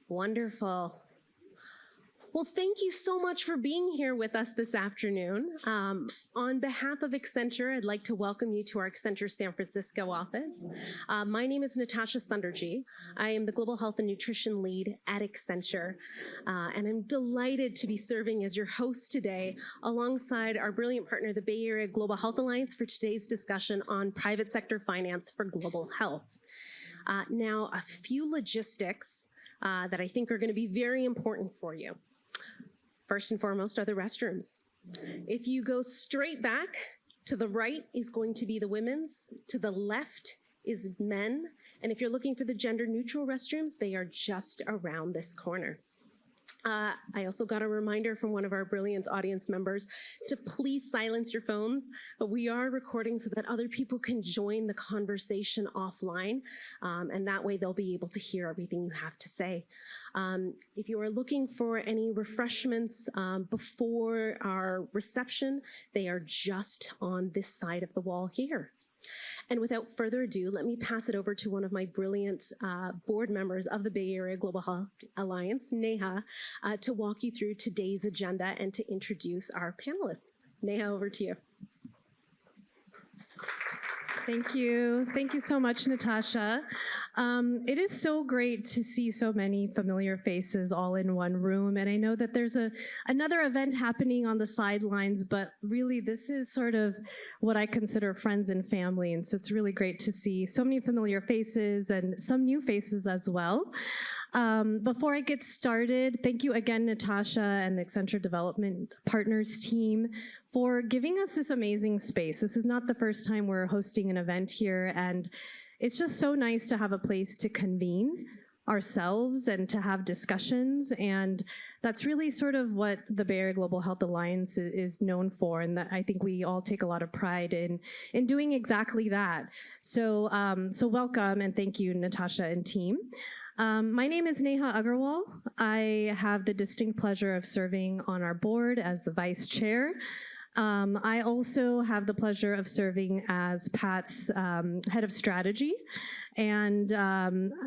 Wonderful. Well, thank you so much for being here with us this afternoon. On behalf of Accenture, I'd like to welcome you to our Accenture San Francisco office. My name is Natasha Sunderji. I am the Global Health and Nutrition Lead at Accenture, and I'm delighted to be serving as your host today alongside our brilliant partner, the Bay Area Global Health Alliance, for today's discussion on private sector finance for global health. Now, a few logistics that I think are going to be very important for you. First and foremost are the restrooms. If you go straight back, to the right is going to be the women's, to the left is men, and if you're looking for the gender-neutral restrooms, they are just around this corner. I also got a reminder from one of our brilliant audience members to please silence your phones, but we are recording so that other people can join the conversation offline, and that way they'll be able to hear everything you have to say. If you are looking for any refreshments before our reception, they are just on this side of the wall here. And without further ado, let me pass it over to one of my brilliant board members of the Bay Area Global Health Alliance, Neha, to walk you through today's agenda and to introduce our panelists. Neha, over to you. Thank you. Thank you so much, Natasha. It is so great to see so many familiar faces all in one room. And I know that there's another event happening on the sidelines, but really this is sort of what I consider friends and family. And so it's really great to see so many familiar faces and some new faces as well. Before I get started, thank you again, Natasha and the Accenture Development Partners team for giving us this amazing space. This is not the first time we're hosting an event here, and it's just so nice to have a place to convene ourselves and to have discussions, and that's really sort of what the Bay Area Global Health Alliance is known for, and that I think we all take a lot of pride in doing exactly that. So, so welcome, and thank you, Natasha and team. My name is Neha Agarwal. I have the distinct pleasure of serving on our board as the vice chair. I also have the pleasure of serving as Pat's head of strategy. And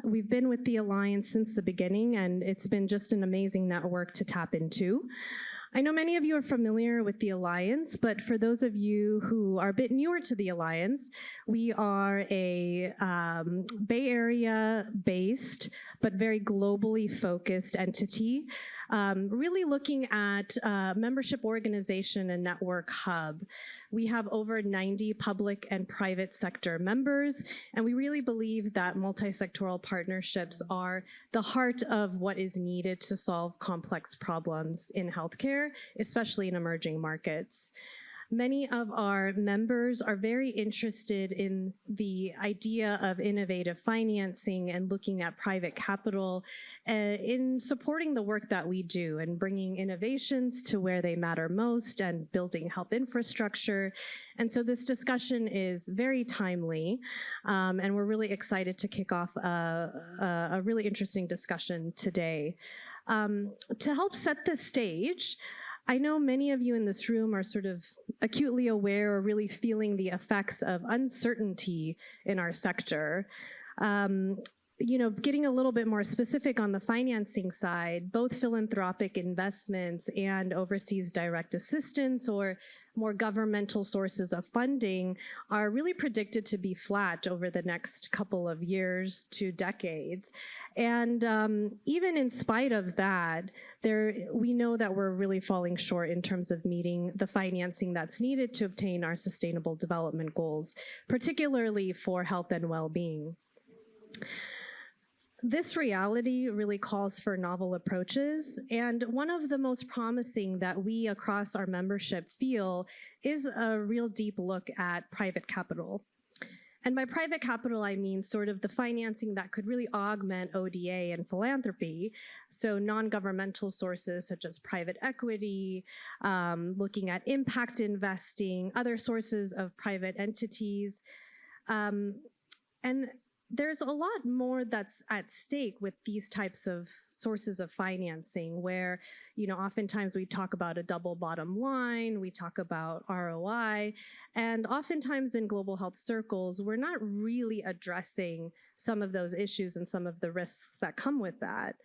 we've been with the Alliance since the beginning, and it's been just an amazing network to tap into. I know many of you are familiar with the Alliance, but for those of you who are a bit newer to the Alliance, we are a Bay Area-based, but very globally focused entity, really looking at membership organization and network hub. We have over 90 public and private sector members, and we really believe that multi-sectoral partnerships are the heart of what is needed to solve complex problems in healthcare, especially in emerging markets. Many of our members are very interested in the idea of innovative financing and looking at private capital in supporting the work that we do and bringing innovations to where they matter most and building health infrastructure. And so this discussion is very timely, and we're really excited to kick off a really interesting discussion today. To help set the stage, I know many of you in this room are sort of acutely aware or really feeling the effects of uncertainty in our sector. You know, getting a little bit more specific on the financing side, both philanthropic investments and overseas direct assistance or more governmental sources of funding are really predicted to be flat over the next couple of years to decades. And even in spite of that, we know that we're really falling short in terms of meeting the financing that's needed to obtain our sustainable development goals, particularly for health and well-being. This reality really calls for novel approaches, and one of the most promising that we across our membership feel is a real deep look at private capital. And by private capital, I mean sort of the financing that could really augment ODA and philanthropy, so non-governmental sources such as private equity, looking at impact investing, other sources of private entities, and there's a lot more that's at stake with these types of sources of financing where, you know, oftentimes we talk about a double bottom line, we talk about ROI, and oftentimes in global health circles, we're not really addressing some of those issues and some of the risks that come with that.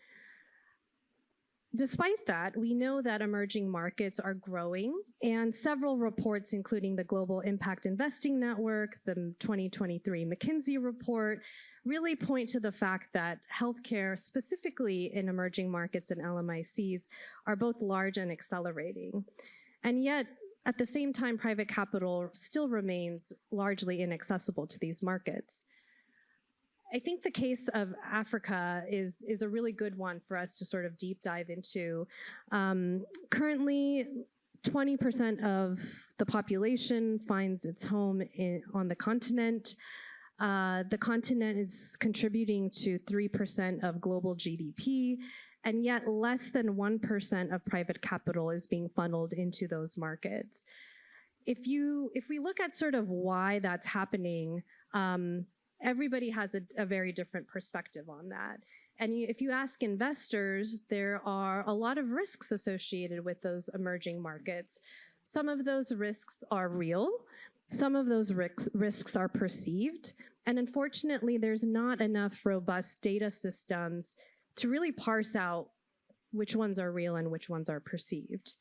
Despite that, we know that emerging markets are growing, and several reports, including the Global Impact Investing Network, the 2023 McKinsey report, really point to the fact that healthcare, specifically in emerging markets and LMICs, are both large and accelerating. And yet, at the same time, private capital still remains largely inaccessible to these markets. I think the case of Africa is a really good one for us to sort of deep dive into. Currently, 20% of the population finds its home on the continent. The continent is contributing to 3% of global GDP, and yet less than 1% of private capital is being funneled into those markets. If we look at sort of why that's happening, everybody has a very different perspective on that. And if you ask investors, there are a lot of risks associated with those emerging markets. Some of those risks are real. Some of those risks are perceived. And unfortunately, there's not enough robust data systems to really parse out which ones are real and which ones are perceived.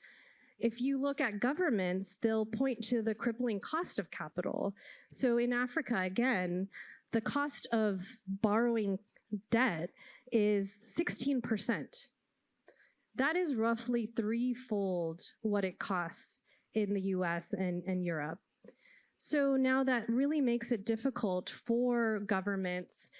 If you look at governments, they'll point to the crippling cost of capital. So in Africa, again, the cost of borrowing debt is 16%. That is roughly threefold what it costs in the US and Europe. So now that really makes it difficult for governments,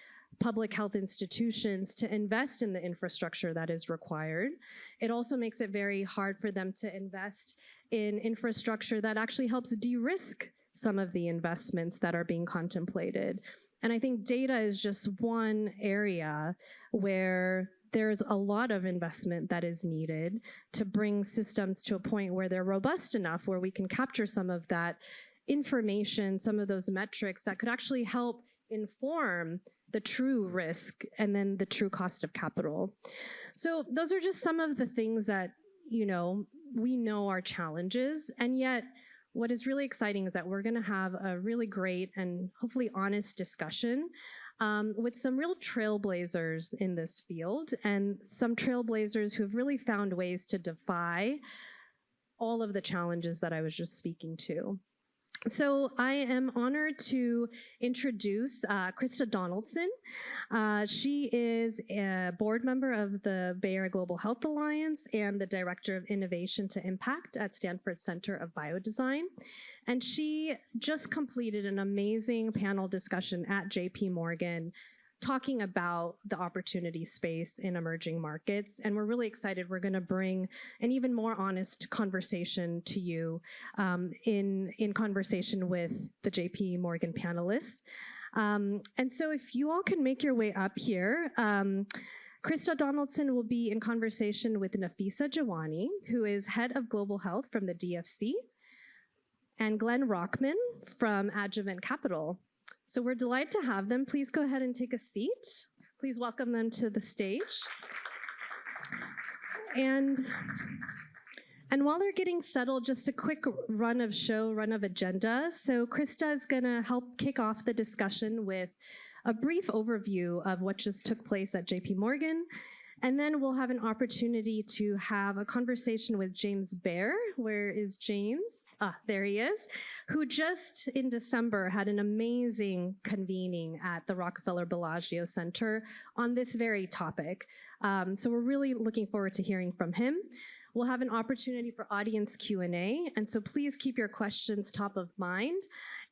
public health institutions to invest in the infrastructure that is required. It also makes it very hard for them to invest in infrastructure that actually helps de-risk some of the investments that are being contemplated. And I think data is just one area where there's a lot of investment that is needed to bring systems to a point where they're robust enough, where we can capture some of that information, some of those metrics that could actually help inform the true risk and then the true cost of capital. So those are just some of the things that, we know are challenges, and yet what is really exciting is that we're going to have a really great and hopefully honest discussion with some real trailblazers in this field, and some trailblazers who have really found ways to defy all of the challenges that I was just speaking to. So I am honored to introduce Krista Donaldson. She is a board member of the Bair Global Health Alliance and the Director of Innovation to Impact at Stanford Center of Biodesign. And she just completed an amazing panel discussion at JP Morgan talking about the opportunity space in emerging markets. And we're really excited. We're going to bring an even more honest conversation to you in conversation with the JP Morgan panelists. And so if you all can make your way up here, Krista Donaldson will be in conversation with Nafisa Jiwani, who is head of global health from the DFC, and Glenn Rockman from Adjuvant Capital. So we're delighted to have them. Please go ahead and take a seat. Please welcome them to the stage. And while they're getting settled, just a quick run of agenda. So Krista is going to help kick off the discussion with a brief overview of what just took place at JP Morgan. And then we'll have an opportunity to have a conversation with James Bair. Where is James? There he is, who just in December had an amazing convening at the Rockefeller Bellagio Center on this very topic. So we're really looking forward to hearing from him. We'll have an opportunity for audience Q&A, and so please keep your questions top of mind.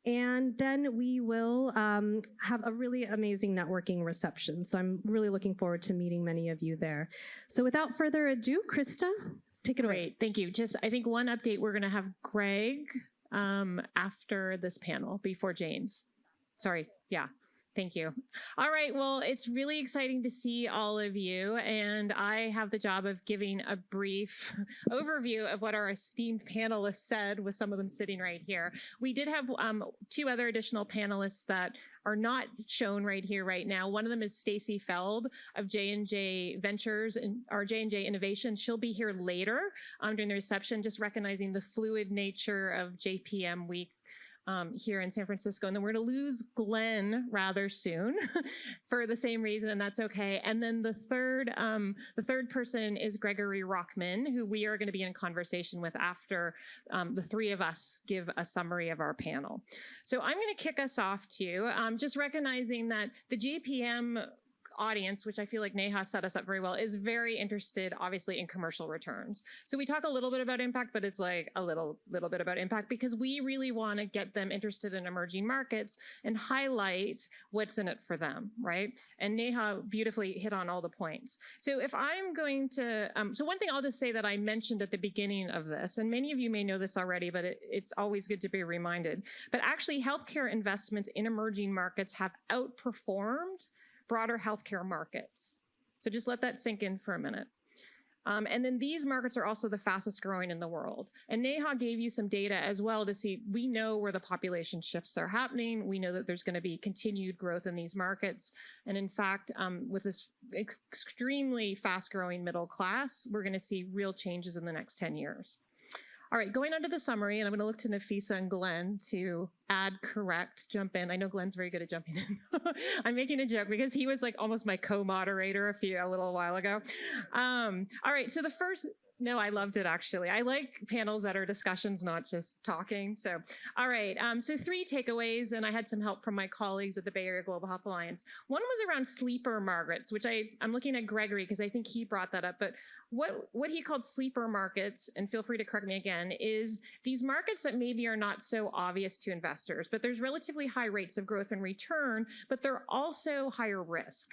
And then we will have a really amazing networking reception. So I'm really looking forward to meeting many of you there. So without further ado, Krista, take it away. Great, thank you. Just, I think one update, we're going to have Greg after this panel, before James. Sorry, yeah. Thank you. All right, well, it's really exciting to see all of you, and I have the job of giving a brief overview of what our esteemed panelists said, with some of them sitting right here. We did have two other additional panelists that are not shown right here right now. One of them is Stacy Feld of J&J Ventures and our J&J Innovation. She'll be here later during the reception, just recognizing the fluid nature of JPM Week here in San Francisco. And then we're going to lose Glenn rather soon for the same reason, and that's okay. And then the third person is Gregory Rockman, who we are going to be in conversation with after the three of us give a summary of our panel. So I'm going to kick us off too, just recognizing that the JPM audience, which I feel like Neha set us up very well, is very interested, obviously, in commercial returns. So we talk a little bit about impact, but it's like a little bit about impact because we really want to get them interested in emerging markets and highlight what's in it for them, right? And Neha beautifully hit on all the points. So if I'm going to, so one thing I'll just say that I mentioned at the beginning of this, and many of you may know this already, but it's always good to be reminded, but actually healthcare investments in emerging markets have outperformed broader healthcare markets. So just let that sink in for a minute. And then these markets are also the fastest growing in the world. And Neha gave you some data as well to see, we know where the population shifts are happening. We know that there's going to be continued growth in these markets. And in fact, with this extremely fast growing middle class, we're going to see real changes in the next 10 years. All right, going on to the summary, and I'm going to look to Nafisa and Glenn to add, correct, jump in. I know Glenn's very good at jumping in. I'm making a joke because he was like almost my co-moderator a little while ago. All right, so the first, no, I loved it actually. I like panels that are discussions, not just talking. So, all right, so 3 takeaways, and I had some help from my colleagues at the Bay Area Global Health Alliance. One was around sleeper markets, which I'm looking at Gregory because I think he brought that up, but what he called sleeper markets, and feel free to correct me again, is these markets that maybe are not so obvious to investors, but there's relatively high rates of growth and return, but they're also higher risk.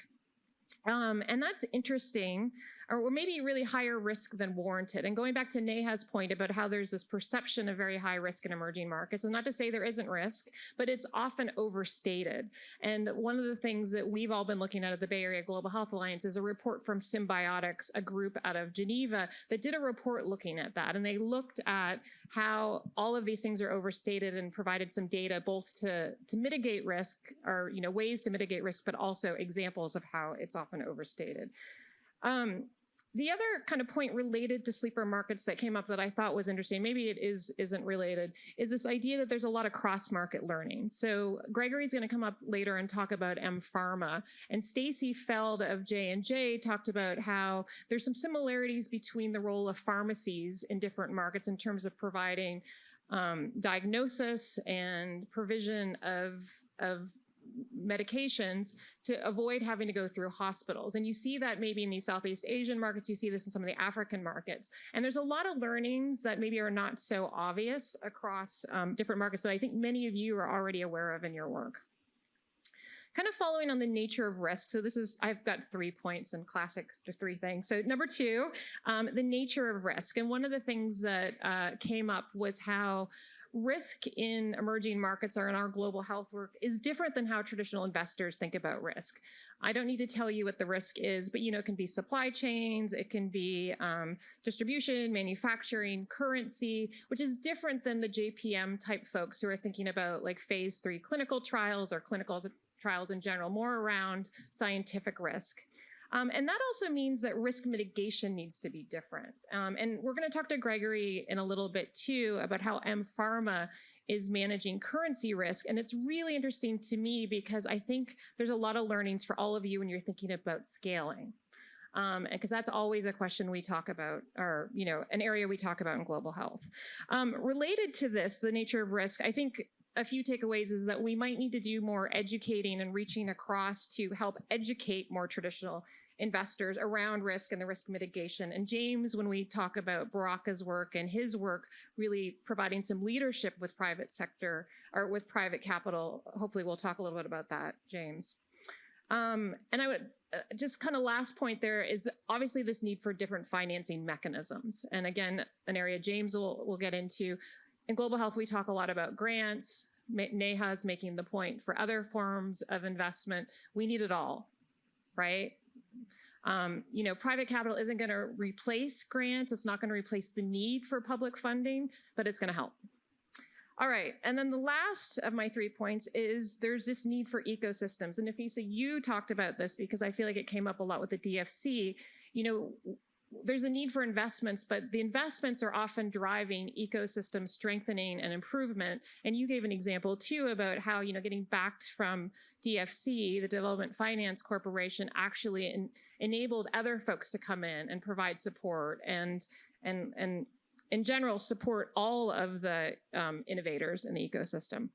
And that's interesting, or maybe really higher risk than warranted. And going back to Neha's point about how there's this perception of very high risk in emerging markets, and not to say there isn't risk, but it's often overstated. And one of the things that we've all been looking at the Bay Area Global Health Alliance is a report from Symbiotics, a group out of Geneva, that did a report looking at that. And they looked at how all of these things are overstated and provided some data both to mitigate risk, or ways to mitigate risk, but also examples of how it's often overstated. The other kind of point related to sleeper markets that came up that I thought was interesting, maybe it isn't related, is this idea that there's a lot of cross-market learning. So Gregory's going to come up later and talk about mPharma, and Stacy Feld of J&J talked about how there's some similarities between the role of pharmacies in different markets in terms of providing diagnosis and provision of medications to avoid having to go through hospitals. And you see that maybe in these Southeast Asian markets, you see this in some of the African markets. And there's a lot of learnings that maybe are not so obvious across different markets that I think many of you are already aware of in your work. Kind of following on the nature of risk. So I've got 3 points and classic 3 things. So number 2, the nature of risk. And one of the things that came up was how risk in emerging markets or in our global health work is different than how traditional investors think about risk. I don't need to tell you what the risk is, but it can be supply chains, it can be distribution, manufacturing, currency, which is different than the JPM type folks who are thinking about like phase 3 clinical trials or clinical trials in general, more around scientific risk. And that also means that risk mitigation needs to be different. And we're going to talk to Gregory in a little bit too about how mPharma is managing currency risk. And it's really interesting to me because I think there's a lot of learnings for all of you when you're thinking about scaling. Because that's always a question we talk about, or an area we talk about in global health. Related to this, the nature of risk, I think a few takeaways is that we might need to do more educating and reaching across to help educate more traditional investors around risk and the risk mitigation. And James, when we talk about Baraka's work and his work, really providing some leadership with private sector or with private capital, hopefully we'll talk a little bit about that, James. And I would just kind of last point there is obviously this need for different financing mechanisms. And again, an area James will get into. In global health, we talk a lot about grants. Neha is making the point for other forms of investment. We need it all, right? Private capital isn't going to replace grants. It's not going to replace the need for public funding, but it's going to help. All right, and then the last of my 3 points is there's this need for ecosystems. And Nafisa, you talked about this because I feel like it came up a lot with the DFC. there's a need for investments, but the investments are often driving ecosystem strengthening and improvement. And you gave an example too about how, getting backed from DFC, the Development Finance Corporation, actually enabled other folks to come in and provide support and in general support all of the innovators in the ecosystem.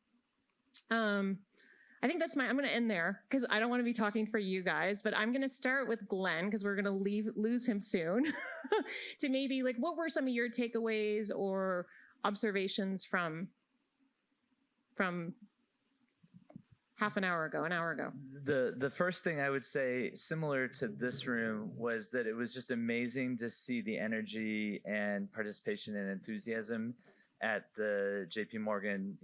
I think I'm going to end there because I don't want to be talking for you guys, but I'm going to start with Glenn because we're going to lose him soon to maybe what were some of your takeaways or observations from half an hour ago? The first thing I would say, similar to this room, was that it was just amazing to see the energy and participation and enthusiasm at the JP Morgan,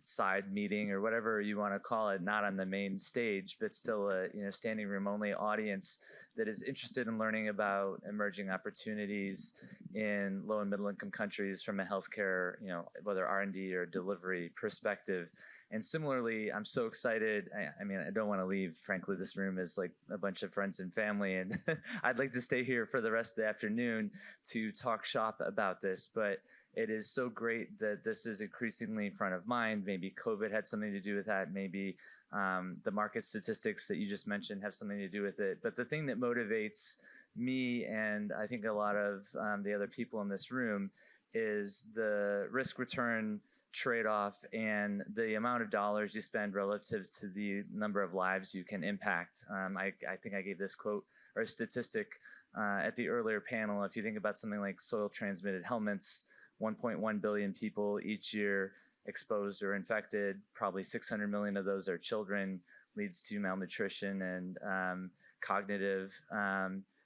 side meeting or whatever you want to call it, not on the main stage, but still a, standing room only audience that is interested in learning about emerging opportunities in low and middle income countries from a healthcare, whether R&D or delivery perspective. And similarly, I'm so excited. I don't want to leave. Frankly, this room is like a bunch of friends and family, and I'd like to stay here for the rest of the afternoon to talk shop about this. But it is so great that this is increasingly front of mind. Maybe COVID had something to do with that. Maybe the market statistics that you just mentioned have something to do with it. But the thing that motivates me, and I think a lot of the other people in this room, is the risk-return trade-off and the amount of dollars you spend relative to the number of lives you can impact. I think I gave this quote or statistic at the earlier panel. If you think about something like soil-transmitted helminths, 1.1 billion people each year exposed or infected, probably 600 million of those are children, leads to malnutrition and cognitive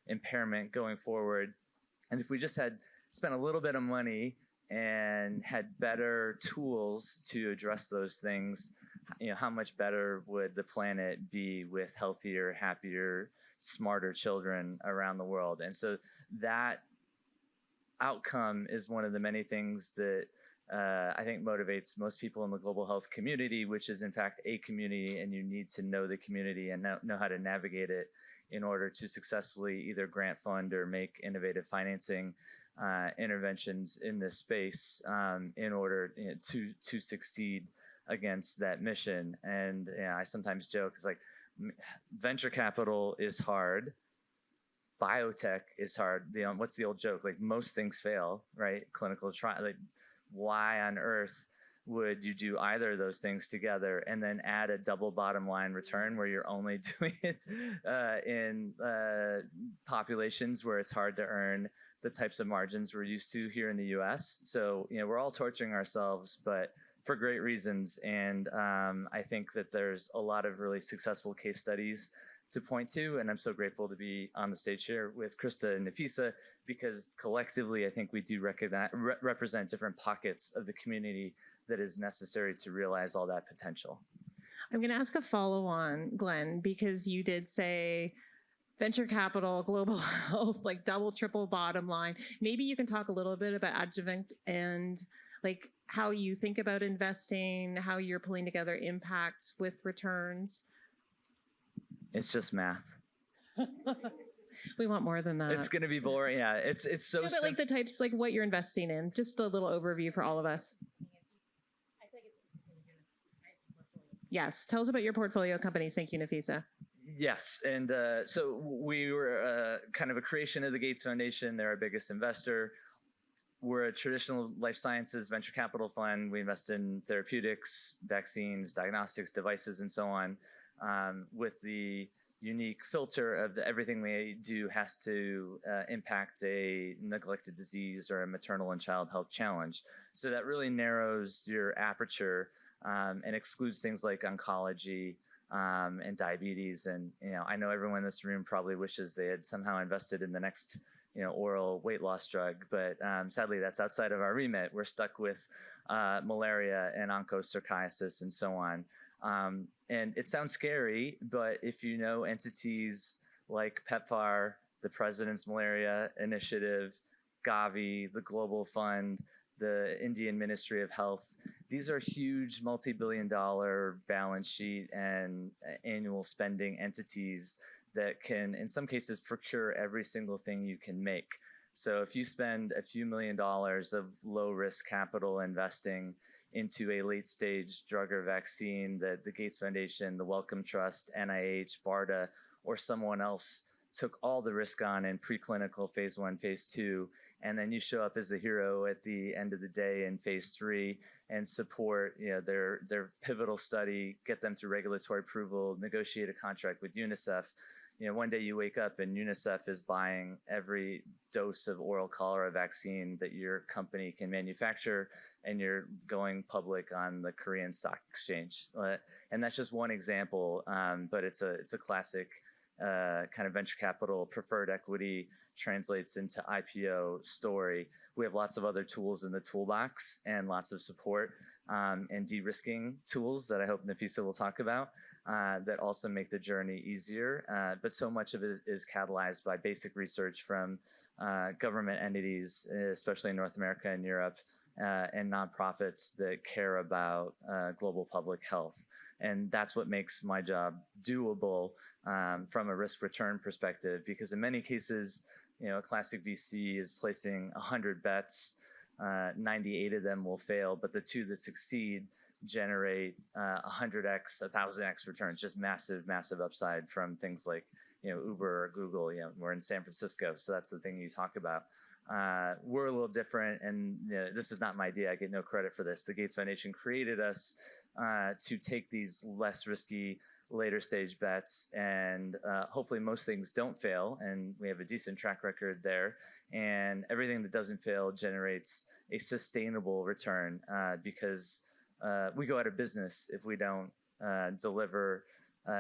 impairment going forward. And if we just had spent a little bit of money and had better tools to address those things, how much better would the planet be with healthier, happier, smarter children around the world? And so that outcome is one of the many things that I think motivates most people in the global health community, which is in fact a community, and you need to know the community and know how to navigate it in order to successfully either grant fund or make innovative financing interventions in this space in order to succeed against that mission. And I sometimes joke, it's like venture capital is hard. Biotech is hard. What's the old joke? Like most things fail, right? Clinical trial. Like, why on earth would you do either of those things together and then add a double bottom line return where you're only doing it in populations where it's hard to earn the types of margins we're used to here in the US? So, we're all torturing ourselves, but for great reasons. And I think that there's a lot of really successful case studies to point to, and I'm so grateful to be on the stage here with Krista and Nafisa, because collectively I think we do represent different pockets of the community that is necessary to realize all that potential. I'm going to ask a follow-on, Glenn, because you did say venture capital, global health, like double, triple bottom line. Maybe you can talk a little bit about Adjuvant and like how you think about investing, how you're pulling together impact with returns. It's just math. We want more than that. It's going to be boring. Yeah, it's so. Yeah, but like the types, like what you're investing in. Just a little overview for all of us. Yes, tell us about your portfolio companies. Thank you, Nafisa. Yes, and so we were kind of a creation of the Gates Foundation. They're our biggest investor. We're a traditional life sciences venture capital fund. We invest in therapeutics, vaccines, diagnostics, devices, and so on. With the unique filter of everything we do has to impact a neglected disease or a maternal and child health challenge. So that really narrows your aperture and excludes things like oncology and diabetes. And I know everyone in this room probably wishes they had somehow invested in the next oral weight loss drug, but sadly that's outside of our remit. We're stuck with malaria and onchocerciasis and so on. And it sounds scary, but if you know entities like PEPFAR, the President's Malaria Initiative, Gavi, the Global Fund, the Indian Ministry of Health, these are huge multi-billion-dollar balance sheet and annual spending entities that can, in some cases, procure every single thing you can make. So if you spend a few $1,000,000 of low-risk capital investing into a late-stage drug or vaccine that the Gates Foundation, the Wellcome Trust, NIH, BARDA, or someone else took all the risk on in preclinical phase 1, phase 2, and then you show up as the hero at the end of the day in phase 3 and support their pivotal study, get them through regulatory approval, negotiate a contract with UNICEF. One day you wake up and UNICEF is buying every dose of oral cholera vaccine that your company can manufacture, and you're going public on the Korean stock exchange. And that's just one example, but it's a classic kind of venture capital preferred equity translates into IPO story. We have lots of other tools in the toolbox and lots of support and de-risking tools that I hope Nafisa will talk about that also make the journey easier. But so much of it is catalyzed by basic research from government entities, especially in North America and Europe, and nonprofits that care about global public health. And that's what makes my job doable from a risk return perspective, because in many cases, a classic VC is placing 100 bets, 98 of them will fail, but the 2 that succeed generate 100x, 1000x returns, just massive, massive upside from things like Uber or Google. We're in San Francisco, so that's the thing you talk about. We're a little different, and this is not my idea. I get no credit for this. The Gates Foundation created us to take these less risky later stage bets, and hopefully most things don't fail, and we have a decent track record there, and everything that doesn't fail generates a sustainable return because we go out of business if we don't deliver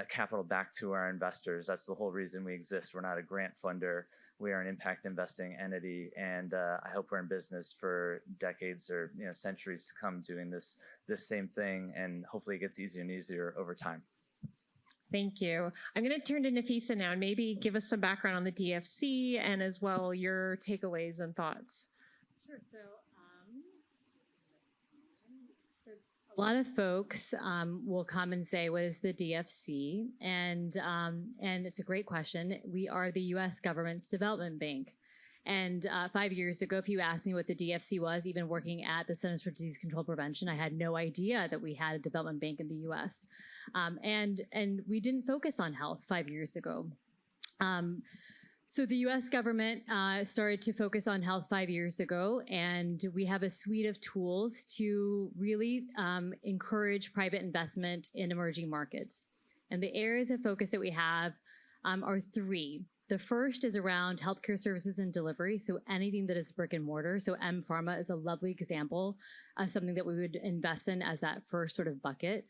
capital back to our investors. That's the whole reason we exist. We're not a grant funder. We are an impact investing entity, and I hope we're in business for decades or centuries to come doing this same thing, and hopefully it gets easier and easier over time. Thank you. I'm going to turn to Nafisa now and maybe give us some background on the DFC and as well your takeaways and thoughts. Sure. So a lot of folks will come and say, what is the DFC? And it's a great question. We are the U.S. government's development bank. And 5 years ago, if you asked me what the DFC was, even working at the Centers for Disease Control Prevention, I had no idea that we had a development bank in the U.S. And we didn't focus on health 5 years ago. So the U.S. government started to focus on health 5 years ago, and we have a suite of tools to really encourage private investment in emerging markets. And the areas of focus that we have are 3. The first is around healthcare services and delivery, so anything that is brick and mortar. So mPharma is a lovely example of something that we would invest in as that first sort of bucket.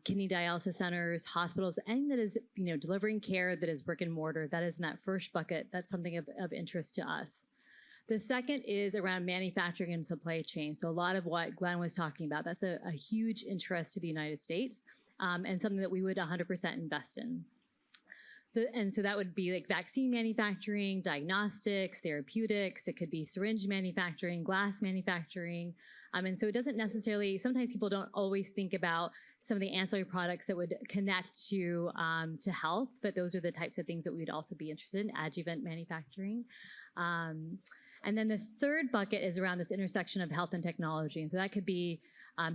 Kidney dialysis centers, hospitals, anything that is delivering care that is brick and mortar, that is in that first bucket. That's something of interest to us. The second is around manufacturing and supply chain. So a lot of what Glenn was talking about, that's a huge interest to the United States and something that we would 100% invest in. And so that would be like vaccine manufacturing, diagnostics, therapeutics. It could be syringe manufacturing, glass manufacturing. And so it doesn't necessarily, sometimes people don't always think about some of the ancillary products that would connect to health, but those are the types of things that we would also be interested in, adjuvant manufacturing. And then the third bucket is around this intersection of health and technology. And so that could be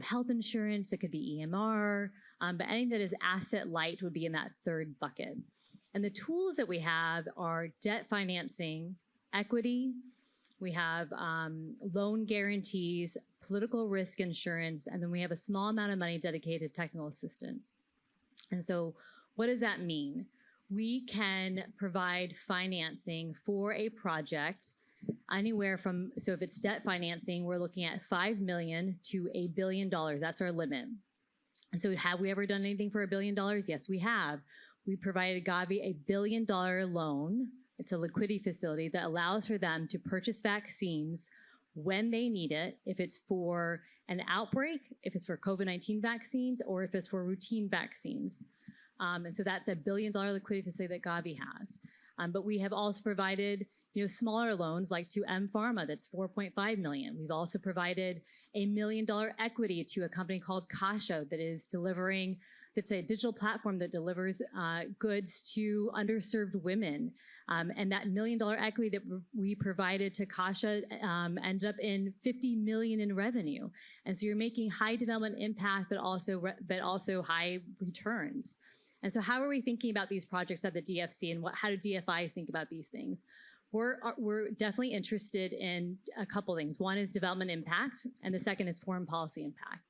health insurance, it could be EMR, but anything that is asset light would be in that third bucket. And the tools that we have are debt financing, equity, we have loan guarantees, political risk insurance, and then we have a small amount of money dedicated to technical assistance. And so what does that mean? We can provide financing for a project anywhere from, so if it's debt financing, we're looking at $5 million to $1 billion. That's our limit. And so have we ever done anything for $1 billion? Yes, we have. We provided Gavi a $1 billion loan. It's a liquidity facility that allows for them to purchase vaccines when they need it, if it's for an outbreak, if it's for COVID-19 vaccines, or if it's for routine vaccines. And so that's a $1 billion liquidity facility that Gavi has. But we have also provided smaller loans like to mPharma, that's $4.5 million. We've also provided $1 million equity to a company called Kasha that is delivering That's a digital platform that delivers goods to underserved women. And that $1 million equity that we provided to Kasha ended up in $50 million in revenue. And so you're making high development impact, but also high returns. And so how are we thinking about these projects at the DFC, and how do DFIs think about these things? We're definitely interested in a couple things. One is development impact, and the second is foreign policy impact.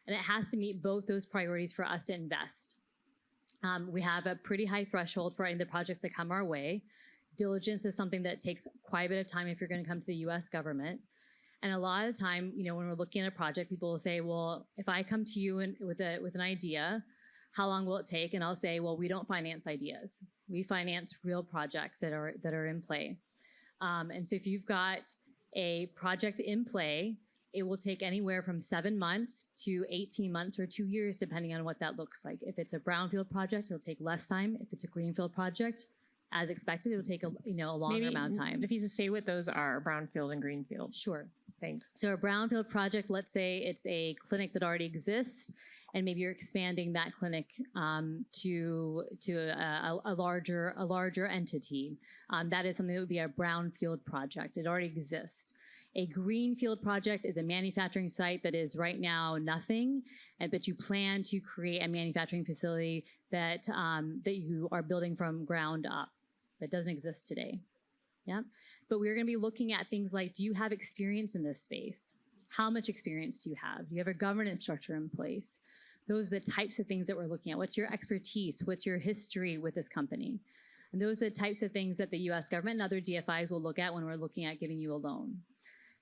And it has to meet both those priorities for us to invest. We have a pretty high threshold for any of the projects that come our way. Diligence is something that takes quite a bit of time if you're going to come to the US government. And a lot of the time, when we're looking at a project, people will say, well, if I come to you with an idea, how long will it take? And I'll say, well, we don't finance ideas. We finance real projects that are in play. And so if you've got a project in play, it will take anywhere from 7 months to 18 months or 2 years, depending on what that looks like. If it's a brownfield project, it'll take less time. If it's a greenfield project, as expected, it'll take a longer amount of time. Nafisa, say what those are, brownfield and greenfield. Sure. Thanks. So a brownfield project, let's say it's a clinic that already exists, and maybe you're expanding that clinic to a larger entity. That is something that would be a brownfield project. It already exists. A greenfield project is a manufacturing site that is right now nothing, but you plan to create a manufacturing facility that you are building from ground up. That doesn't exist today. Yeah, but we're going to be looking at things like, do you have experience in this space? How much experience do you have? Do you have a governance structure in place? Those are the types of things that we're looking at. What's your expertise? What's your history with this company? And those are the types of things that the US government and other DFIs will look at when we're looking at giving you a loan.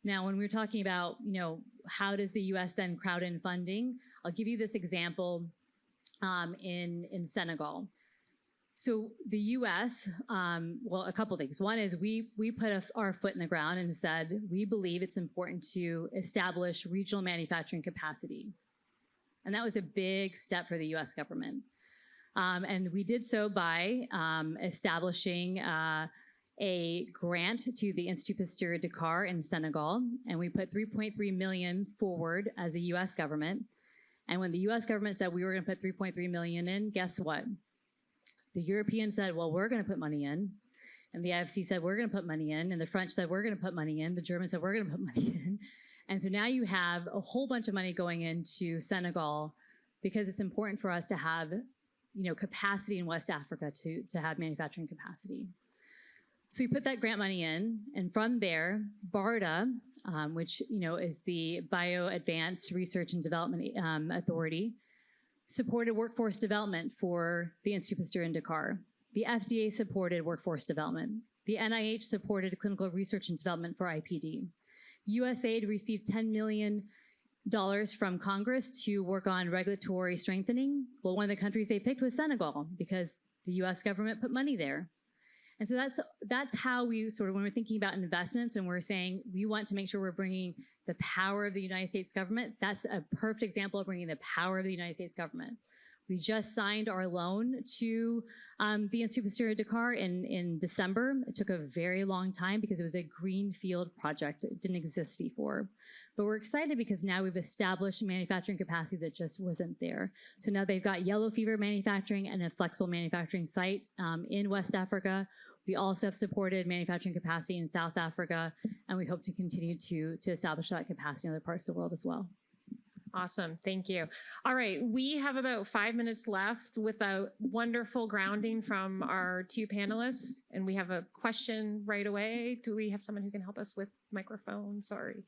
Now, when we're talking about, how does the US then crowd in funding? I'll give you this example in Senegal. So the US, a couple things. One is we put our foot in the ground and said, we believe it's important to establish regional manufacturing capacity. And that was a big step for the US government. And we did so by establishing a grant to the Institut Pasteur Dakar in Senegal. And we put $3.3 million forward as a US government. And when the US government said we were going to put $3.3 million in, guess what? The Europeans said, well, we're going to put money in. And the IFC said, we're going to put money in. And the French said, we're going to put money in. The Germans said, we're going to put money in. And so now you have a whole bunch of money going into Senegal because it's important for us to have, capacity in West Africa to have manufacturing capacity. So we put that grant money in, and from there, BARDA, which is the Bio Advanced Research and Development Authority, supported workforce development for the Institut Pasteur in Dakar. The FDA supported workforce development. The NIH supported clinical research and development for IPD. USAID received $10 million from Congress to work on regulatory strengthening. Well, one of the countries they picked was Senegal because the US government put money there. And so that's how we when we're thinking about investments and we're saying we want to make sure we're bringing the power of the United States government, that's a perfect example of bringing the power of the United States government. We just signed our loan to the Institut Pasteur Dakar in December. It took a very long time because it was a greenfield project. It didn't exist before. But we're excited because now we've established manufacturing capacity that just wasn't there. So now they've got yellow fever manufacturing and a flexible manufacturing site in West Africa. We also have supported manufacturing capacity in South Africa, and we hope to continue to establish that capacity in other parts of the world as well. Awesome. Thank you. All right. We have about 5 minutes left with a wonderful grounding from our two panelists. And we have a question right away. Do we have someone who can help us with microphone? Sorry.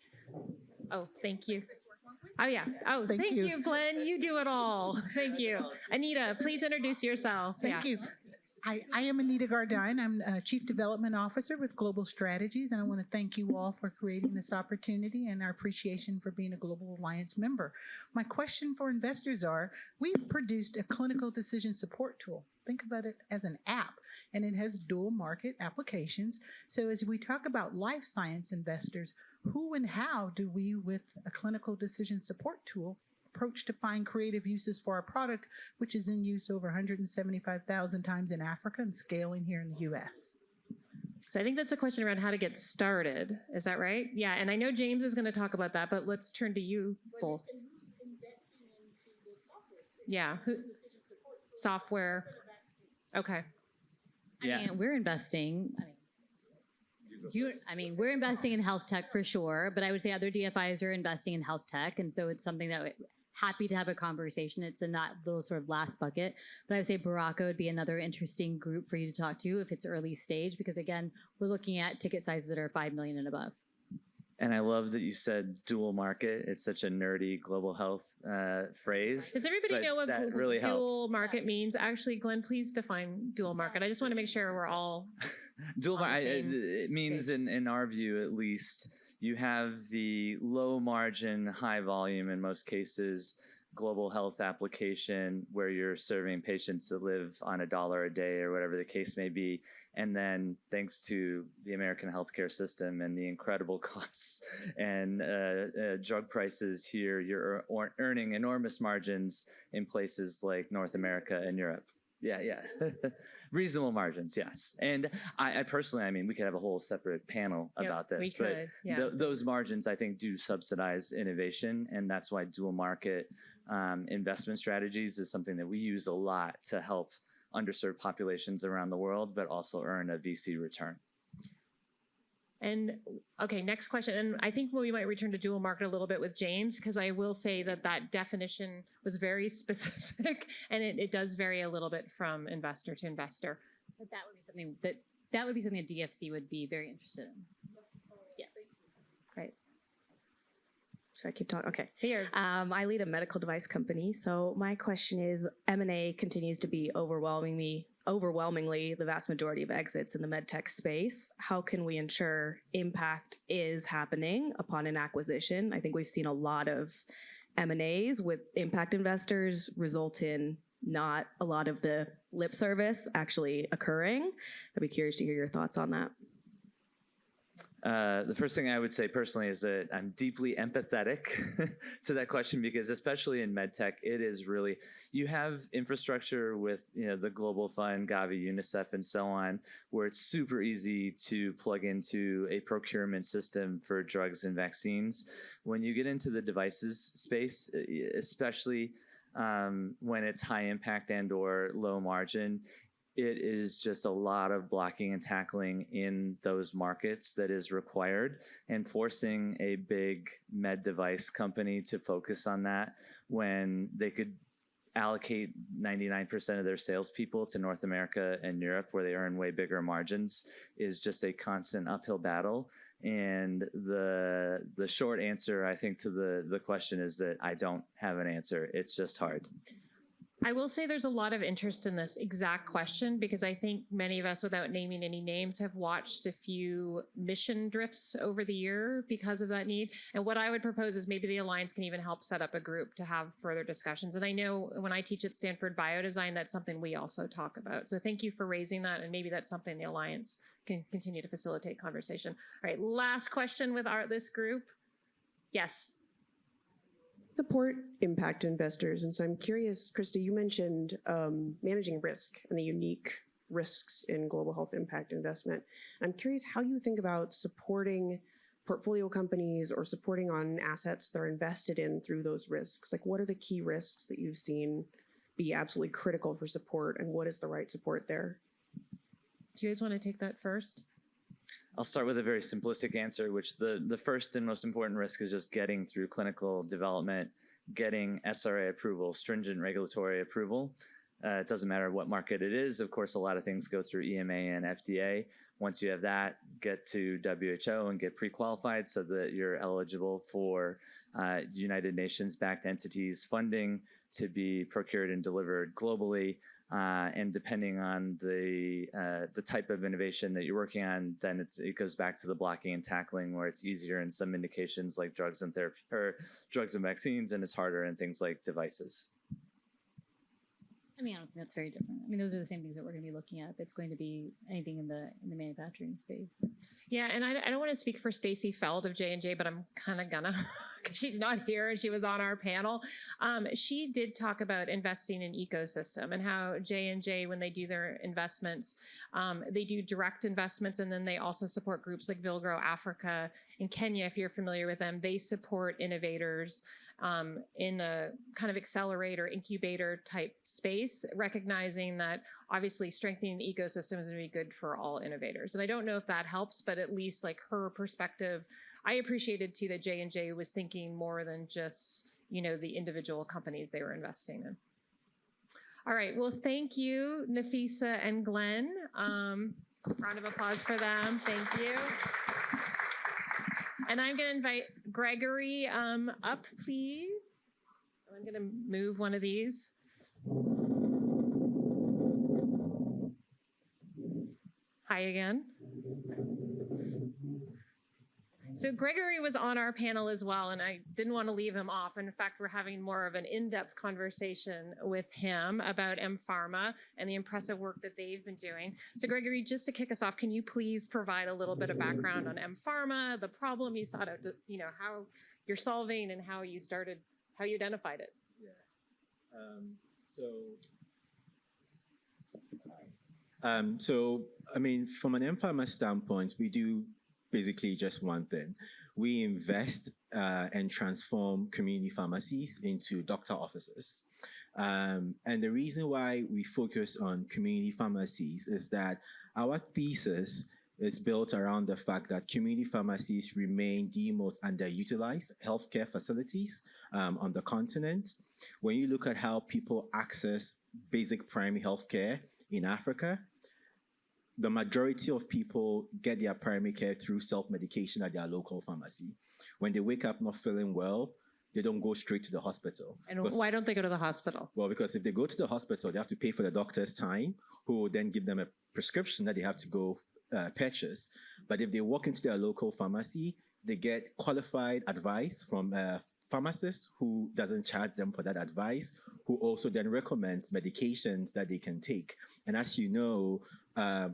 Oh, thank you. Oh, yeah. Oh, thank you, Glenn. You do it all. Thank you. Anita, please introduce yourself. Thank you. I am Anita Gardine. I'm Chief Development Officer with Global Strategies, and I want to thank you all for creating this opportunity and our appreciation for being a Global Alliance member. My question for investors are, we've produced a clinical decision support tool. Think about it as an app, and it has dual market applications. So as we talk about life science investors, who and how do we, with a clinical decision support tool, approach to find creative uses for our product, which is in use over 175,000 times in Africa and scaling here in the US? So I think that's a question around how to get started. Is that right? Yeah, and I know James is going to talk about that, but let's turn to you both. Yeah. software. Okay. Yeah. I mean, we're investing. We're investing in health tech for sure, but I would say other DFIs are investing in health tech, and so it's something that happy to have a conversation. It's in that little sort of last bucket, but I would say Baraka would be another interesting group for you to talk to if it's early stage, because again, we're looking at ticket sizes that are 5 million and above. And I love that you said dual market. It's such a nerdy global health phrase. Does everybody know what that really dual helps. market means? Actually, Glenn, please define dual market. I just want to make sure we're all Dual on the market, same it means in our view at least, you have the low margin, high volume in most cases, global health application where you're serving patients that live on $1 a day or whatever the case may be. And then thanks to the American healthcare system and the incredible costs and drug prices here, you're earning enormous margins in places like North America and Europe. Yeah. Reasonable margins, yes. And I personally, I mean, we could have a whole separate panel about this, we could, but those margins, I think, do subsidize innovation. And that's why dual market investment strategies is something that we use a lot to help underserved populations around the world, but also earn a VC return. And okay, next question. And I think we might return to dual market a little bit with James, because I will say that definition was very specific and it does vary a little bit from investor to investor. But that would be something that DFC would be very interested in. Yeah. Great. Should I keep talking? Okay. Here. I lead a medical device company. So my question is, M&A continues to be overwhelmingly the vast majority of exits in the medtech space. How can we ensure impact is happening upon an acquisition? I think we've seen a lot of M&As with impact investors result in not a lot of the lip service actually occurring. I'd be curious to hear your thoughts on that. The first thing I would say personally is that I'm deeply empathetic to that question, because especially in medtech, it is really, you have infrastructure with the Global Fund, Gavi, UNICEF, and so on, where it's super easy to plug into a procurement system for drugs and vaccines. When you get into the devices space, especially when it's high impact and or low margin, it is just a lot of blocking and tackling in those markets that is required, and forcing a big med device company to focus on that when they could allocate 99% of their salespeople to North America and Europe, where they earn way bigger margins, is just a constant uphill battle. And the short answer, I think, to the question is that I don't have an answer. It's just hard. I will say there's a lot of interest in this exact question, because I think many of us, without naming any names, have watched a few mission drifts over the year because of that need. And what I would propose is maybe the Alliance can even help set up a group to have further discussions. And I know when I teach at Stanford Biodesign, that's something we also talk about. So thank you for raising that. And maybe that's something the Alliance can continue to facilitate conversation. All right, last question with this group. Yes. Support impact investors. And so I'm curious, Krista, you mentioned managing risk and the unique risks in global health impact investment. I'm curious how you think about supporting portfolio companies or supporting on assets that are invested in through those risks. Like, what are the key risks that you've seen be absolutely critical for support, and what is the right support there? Do you guys want to take that first? I'll start with a very simplistic answer, which the first and most important risk is just getting through clinical development, getting SRA approval, stringent regulatory approval. It doesn't matter what market it is. Of course, a lot of things go through EMA and FDA. Once you have that, get to WHO and get pre-qualified so that you're eligible for United Nations-backed entities funding to be procured and delivered globally. And depending on the type of innovation that you're working on, then it goes back to the blocking and tackling, where it's easier in some indications like drugs and therapy or drugs and vaccines, and it's harder in things like devices. I mean, I don't think that's very different. I mean, those are the same things that we're going to be looking at if it's going to be anything in the manufacturing space. Yeah, and I don't want to speak for Stacy Feld of J&J, but I'm kind of gonna, because she's not here and she was on our panel. She did talk about investing in ecosystem and how J&J, when they do their investments, they do direct investments, and then they also support groups like Vilgrow Africa in Kenya, if you're familiar with them, they support innovators in a kind of accelerator, incubator type space, recognizing that obviously strengthening the ecosystem is going to be good for all innovators. And I don't know if that helps, but at least like her perspective, I appreciated too that J&J was thinking more than just, the individual companies they were investing in. All right, well, thank you, Nafisa and Glenn. Round of applause for them. Thank you. And I'm going to invite Gregory up, please. I'm going to move one of these. Hi again. So Gregory was on our panel as well, and I didn't want to leave him off. In fact, we're having more of an in-depth conversation with him about mPharma and the impressive work that they've been doing. So Gregory, just to kick us off, can you please provide a little bit of background on mPharma, the problem you sought out, how you're solving and how you identified it? Yeah. From an mPharma standpoint, we do basically just one thing. We invest and transform community pharmacies into doctor offices. And the reason why we focus on community pharmacies is that our thesis is built around the fact that community pharmacies remain the most underutilized healthcare facilities on the continent. When you look at how people access basic primary healthcare in Africa, the majority of people get their primary care through self-medication at their local pharmacy. When they wake up not feeling well, they don't go straight to the hospital. And why don't they go to the hospital? Well, because if they go to the hospital, they have to pay for the doctor's time, who will then give them a prescription that they have to go purchase. But if they walk into their local pharmacy, they get qualified advice from a pharmacist who doesn't charge them for that advice, who also then recommends medications that they can take. And as you know,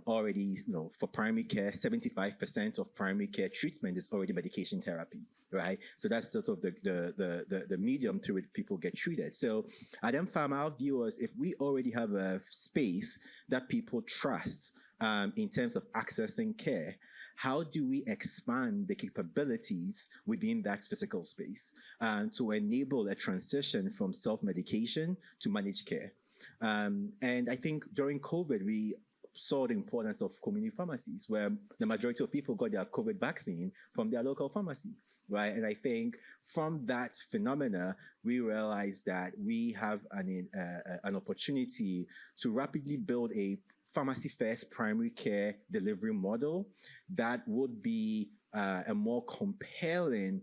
already, for primary care, 75% of primary care treatment is already medication therapy, right? So that's sort of the medium through which people get treated. So at mPharma, our view is if we already have a space that people trust in terms of accessing care, how do we expand the capabilities within that physical space to enable a transition from self-medication to managed care? And I think during COVID, we saw the importance of community pharmacies, where the majority of people got their COVID vaccine from their local pharmacy, right? And I think from that phenomena, we realized that we have an opportunity to rapidly build a pharmacy-first primary care delivery model that would be a more compelling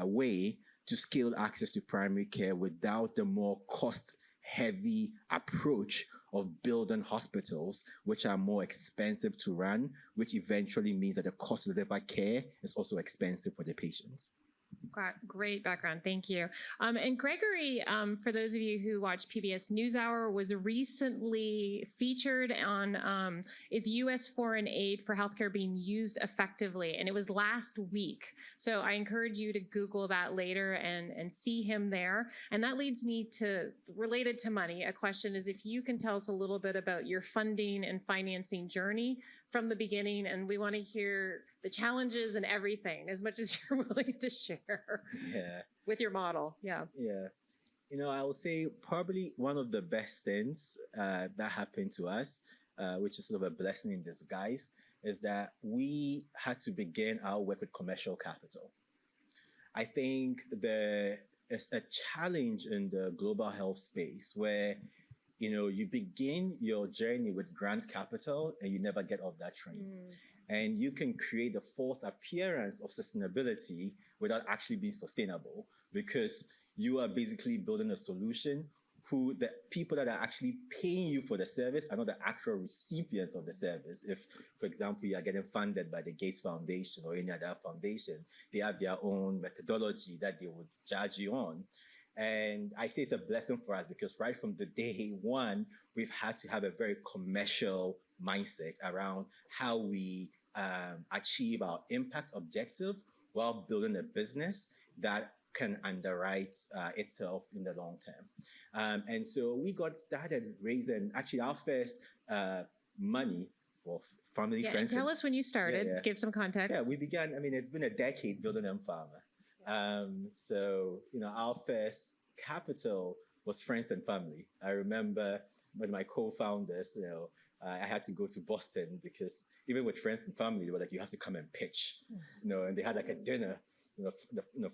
way to scale access to primary care without the more cost-heavy approach of building hospitals, which are more expensive to run, which eventually means that the cost to deliver care is also expensive for the patients. Great background. Thank you. And Gregory, for those of you who watch PBS NewsHour, was recently featured on is U.S. foreign aid for healthcare being used effectively? And it was last week. So I encourage you to Google that later and see him there. And that leads me to, related to money, a question is if you can tell us a little bit about your funding and financing journey from the beginning, and we want to hear the challenges and everything as much as you're willing to share with your model. Yeah. I would say probably one of the best things that happened to us, which is sort of a blessing in disguise, is that we had to begin our work with commercial capital. I think there is a challenge in the global health space where you begin your journey with grant capital and you never get off that train. And you can create a false appearance of sustainability without actually being sustainable, because you are basically building a solution who the people that are actually paying you for the service are not the actual recipients of the service. If, for example, you are getting funded by the Gates Foundation or any other foundation, they have their own methodology that they would judge you on. And I say it's a blessing for us because right from the day one, we've had to have a very commercial mindset around how we achieve our impact objective while building a business that can underwrite itself in the long term. And so we got started raising, actually our first money well, family, Yeah, and friends. tell us when you started. Yeah. Give some context. Yeah, we began, I mean, it's been a decade building mPharma. So, our first capital was friends and family. I remember when my co-founders, I had to go to Boston because even with friends and family, they were like, you have to come and pitch, and they had like a dinner,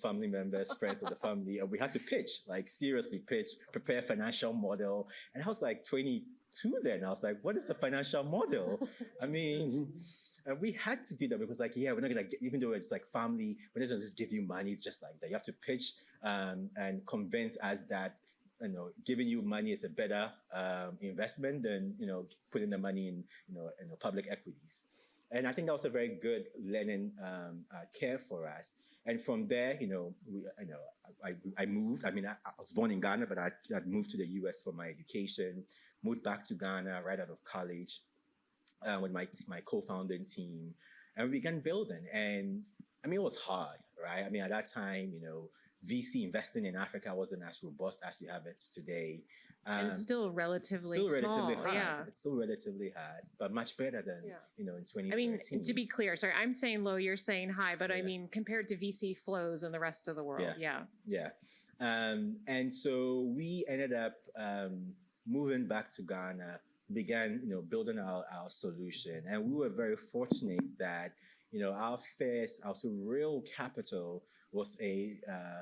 family members, friends of the family, and we had to pitch, like seriously pitch, prepare financial model. And I was like 22 then. I was like, what is a financial model? I mean, and we had to do that because we're not gonna get, even though it's like family, we're not gonna just give you money just like that. You have to pitch and convince us that giving you money is a better investment than putting the money in public equities. And I think that was a very good learning curve for us. And from there, I moved. I mean, I was born in Ghana, but I moved to the US for my education. Moved back to Ghana right out of college with my co-founding team, and we began building. And I mean, it was hard, right? I mean, at that time, VC investing in Africa wasn't as robust as you have it today. And still relatively relatively small. hard. Yeah. It's still relatively hard, but much better than in 2013. I mean, to be clear, sorry, I'm saying low, you're saying high, but I mean, compared to VC flows in the rest of the world, Yeah. And so we ended up moving back to Ghana, began building our solution, and we were very fortunate that our first also real capital was a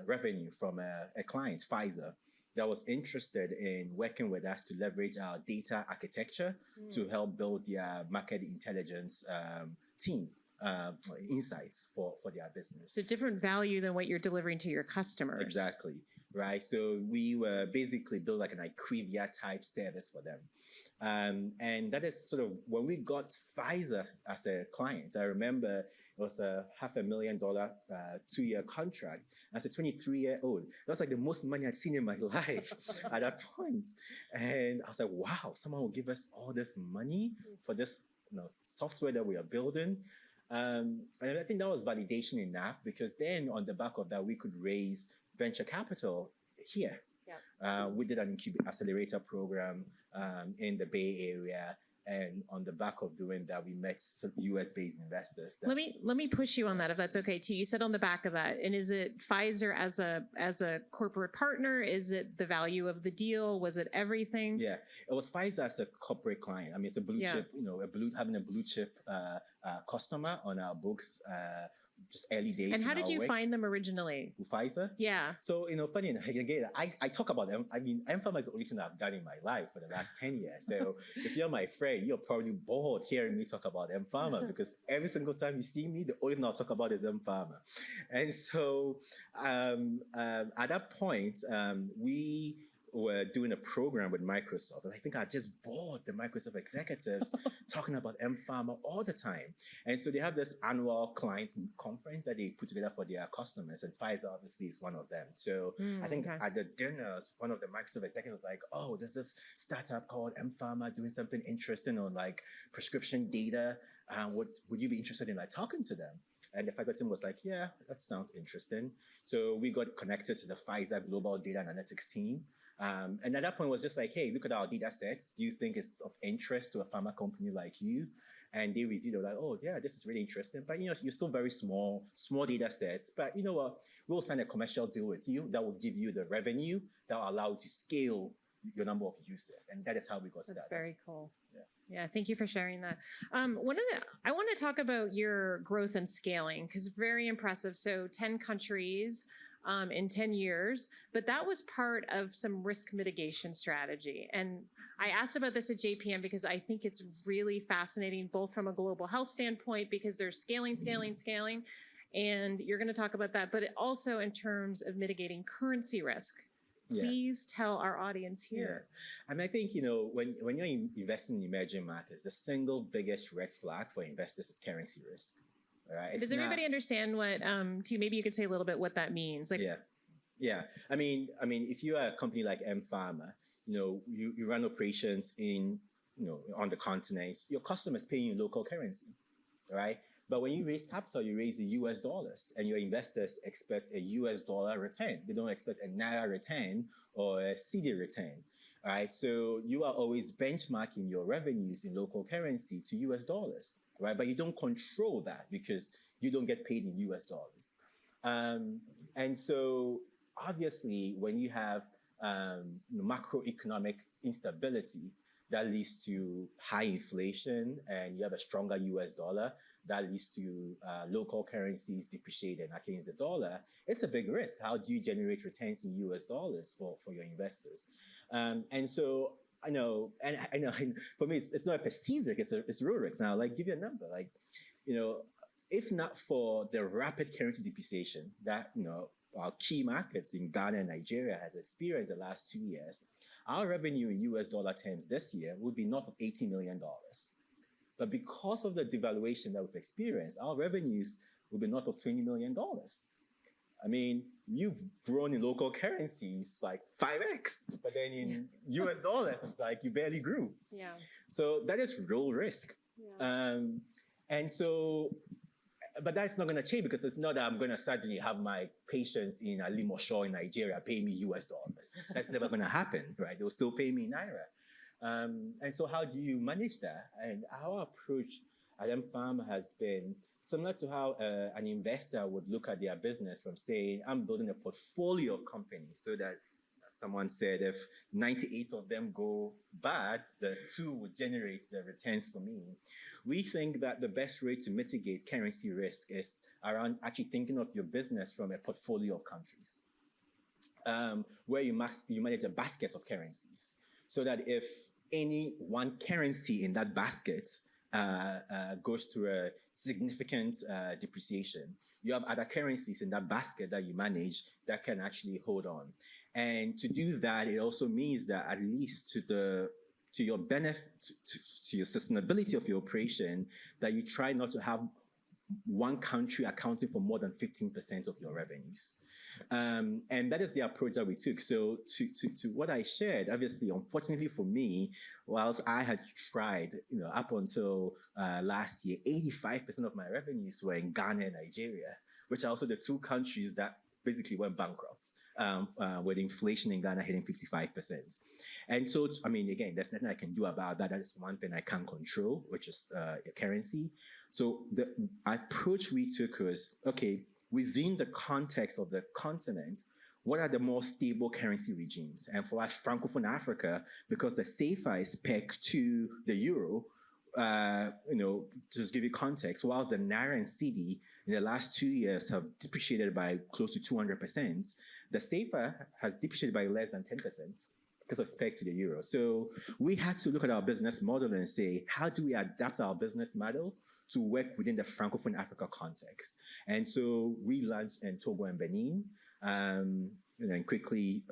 revenue from a client, Pfizer, that was interested in working with us to leverage our data architecture to help build their market intelligence team, insights for their business. It's a different value than what you're delivering to your customers. Exactly, right? So we were basically build like an IQVIA type service for them. And that is sort of when we got Pfizer as a client. I remember it was a $500,000 2-year contract. As a 23-year-old, that was like the most money I'd seen in my life at that point. And I was like, wow, someone will give us all this money for this software that we are building. And I think that was validation enough, because then on the back of that, we could raise venture capital here. We did an accelerator program in the Bay Area, and on the back of doing that, we met some US-based investors. Let me push you on that, if that's okay too. You said on the back of that, and is it Pfizer as a corporate partner? Is it the value of the deal? Was it everything? Yeah, it was Pfizer as a corporate client. I mean, it's a blue chip, having a blue chip customer on our books. Just early days. And how did you find them originally? Pfizer? Yeah. So, funny enough, again, I talk about them. I mean, mPharma is the only thing I've done in my life for the last 10 years. So if you're my friend, you're probably bored hearing me talk about mPharma, because every single time you see me, the only thing I'll talk about is mPharma. And so at that point, we were doing a program with Microsoft. And I think I just bored the Microsoft executives talking about mPharma all the time. And so they have this annual client conference that they put together for their customers, and Pfizer obviously is one of them. So I think at the dinner, one of the Microsoft executives was like, oh, there's this startup called mPharma doing something interesting on like prescription data. Would you be interested in like talking to them? And the Pfizer team was like, yeah, that sounds interesting. So we got connected to the Pfizer Global Data Analytics team. And at that point, it was just like, hey, look at our data sets. Do you think it's of interest to a pharma company like you? And they reviewed it like, oh, yeah, this is really interesting. But, you're still very small data sets. But you know what? We'll sign a commercial deal with you that will give you the revenue that will allow you to scale your number of users. And that is how we got started. That's very cool. Yeah, thank you for sharing that. I want to talk about your growth and scaling, because very impressive. So 10 countries in 10 years, but that was part of some risk mitigation strategy. And I asked about this at JPM because I think it's really fascinating, both from a global health standpoint, because there's scaling, and you're going to talk about that, but also in terms of mitigating currency risk. Please tell our audience here. Yeah. And I think, when you're investing in emerging markets, the single biggest red flag for investors is currency risk. Right? Does everybody understand what, maybe you could say a little bit what that means? Like, Yeah. I mean, if you are a company like mPharma, you run operations in, on the continent, your customers pay you in local currency, right? But when you raise capital, you raise the US dollars, and your investors expect a US dollar return. They don't expect a Naira return or a CD return. right? So you are always benchmarking your revenues in local currency to US dollars, right? But you don't control that because you don't get paid in US dollars. And so obviously when you have macroeconomic instability, that leads to high inflation, and you have a stronger US dollar, that leads to local currencies depreciating against the dollar. It's a big risk. How do you generate returns in US dollars for your investors? And so I know for me, it's not a perceived risk, it's real risk. Now, like, give you a number, like, if not for the rapid currency depreciation that, our key markets in Ghana and Nigeria has experienced the last 2 years, our revenue in US dollar terms this year would be north of $80 million. But because of the devaluation that we've experienced, our revenues will be north of $20 million. I mean, you've grown in local currencies like 5x, but then in US dollars, it's like you barely grew. Yeah. So that is real risk. Yeah. And so, but that's not going to change, because it's not that I'm going to suddenly have my patients in Alimosho in Nigeria pay me US dollars. That's never going to happen, right? They'll still pay me Naira. And so how do you manage that? And our approach at mPharma has been similar to how an investor would look at their business, from saying, I'm building a portfolio of companies, so that, as someone said, if 98 of them go bad, the 2 would generate the returns for me. We think that the best way to mitigate currency risk is around actually thinking of your business from a portfolio of countries, where you manage a basket of currencies, so that if any one currency in that basket goes through a significant depreciation, you have other currencies in that basket that you manage that can actually hold on. And to do that, it also means that, at least to your benefit, to your sustainability of your operation, that you try not to have one country accounting for more than 15% of your revenues. And that is the approach that we took. So to what I shared, obviously, unfortunately for me, whilst I had tried, up until last year, 85% of my revenues were in Ghana and Nigeria, which are also the 2 countries that basically went bankrupt, with inflation in Ghana hitting 55%. And so, I mean, again, there's nothing I can do about that. That is one thing I can't control, which is currency. So the approach we took was, okay, within the context of the continent, what are the more stable currency regimes? And for us, Francophone Africa, because the CFA is pegged to the euro, just give you context, whilst the Naira and Cedi in the last 2 years have depreciated by close to 200%, the CFA has depreciated by less than 10% because of pegged to the euro. So we had to look at our business model and say, how do we adapt our business model to work within the Francophone Africa context? And so we launched in Togo and Benin, and quickly,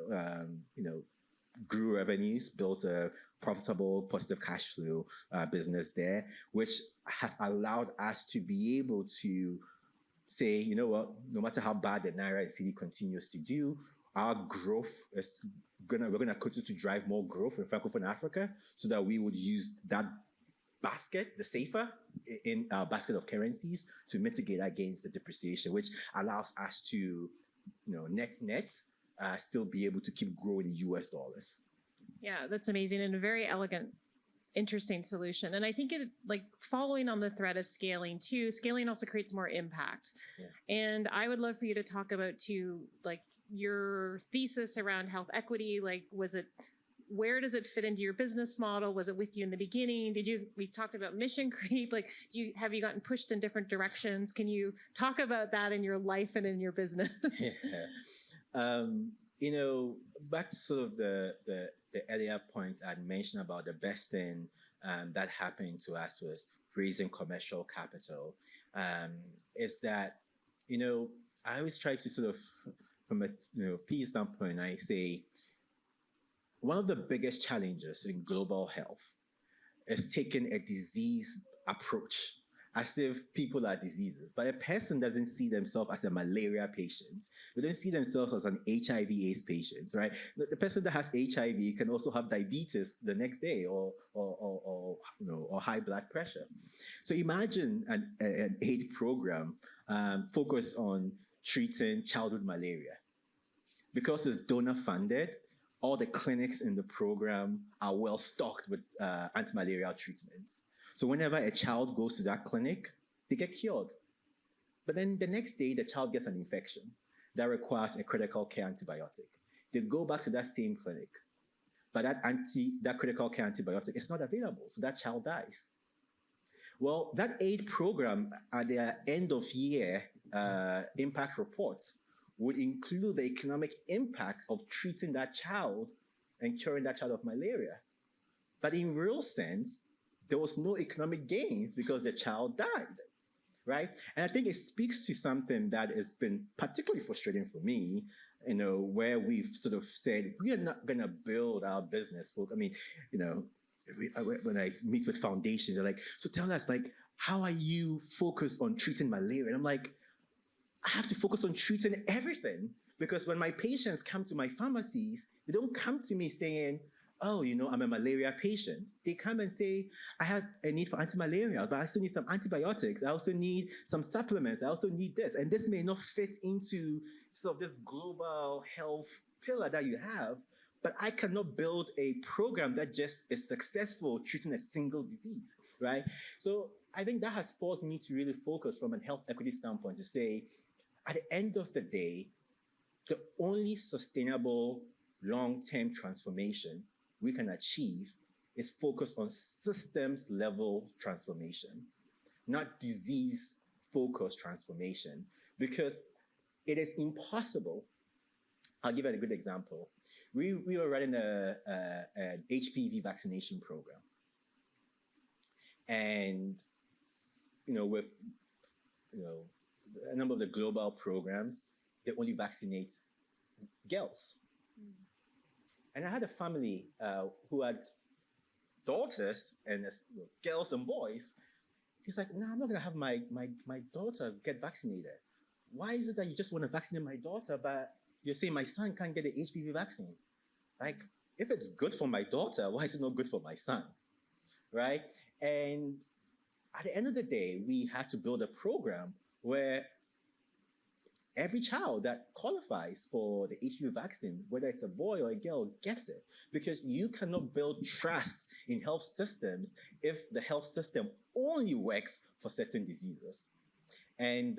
grew revenues, built a profitable, positive cash flow business there, which has allowed us to be able to say, you know what, no matter how bad the Naira and Cedi continues to do, our growth is we're gonna continue to drive more growth in Francophone Africa, so that we would use that basket, the safer, in our basket of currencies to mitigate against the depreciation, which allows us to, net, still be able to keep growing in US dollars. Yeah, that's amazing, and a very elegant, interesting solution. And I think it, like, following on the thread of scaling too, scaling also creates more impact. Yeah. And I would love for you to talk about too, like, your thesis around health equity. Like, where does it fit into your business model? Was it with you in the beginning? We talked about mission creep. Like, have you gotten pushed in different directions? Can you talk about that in your life and in your business? Yeah. Back to sort of the earlier point I'd mentioned about the best thing that happened to us was raising commercial capital. Is that, I always try to sort of, from a fee standpoint, I say, one of the biggest challenges in global health is taking a disease approach, as if people are diseases. But a person doesn't see themselves as a malaria patient. They don't see themselves as an HIV/AIDS patient, right? The person that has HIV can also have diabetes the next day, or high blood pressure. So imagine an aid program focused on treating childhood malaria. Because it's donor funded, all the clinics in the program are well stocked with anti-malarial treatments. So whenever a child goes to that clinic, they get cured. But then the next day, the child gets an infection that requires a critical care antibiotic. They go back to that same clinic, but that critical care antibiotic is not available, so that child dies. Well, that aid program at their end of year impact reports would include the economic impact of treating that child and curing that child of malaria. But in real sense, there was no economic gains because the child died, right? And I think it speaks to something that has been particularly frustrating for me, where we've sort of said, we are not going to build our business. I mean, when I meet with foundations, they're like, so tell us, like, how are you focused on treating malaria? And I'm like, I have to focus on treating everything, because when my patients come to my pharmacies, they don't come to me saying, oh, I'm a malaria patient. They come and say, I have a need for anti-malaria, but I also need some antibiotics. I also need some supplements. I also need this. And this may not fit into sort of this global health pillar that you have, but I cannot build a program that just is successful treating a single disease, right? So I think that has forced me to really focus from a health equity standpoint to say, at the end of the day, the only sustainable long-term transformation we can achieve is focus on systems level transformation, not disease focused transformation, because it is impossible. I'll give you a good example. We were running an HPV vaccination program. And, with, a number of the global programs, they only vaccinate girls. And I had a family who had daughters and girls and boys. He's like, no, I'm not gonna have my daughter get vaccinated. Why is it that you just want to vaccinate my daughter, but you're saying my son can't get the HPV vaccine? Like, if it's good for my daughter, why is it not good for my son, right? And at the end of the day, we had to build a program where every child that qualifies for the HPV vaccine, whether it's a boy or a girl, gets it. Because you cannot build trust in health systems if the health system only works for certain diseases. And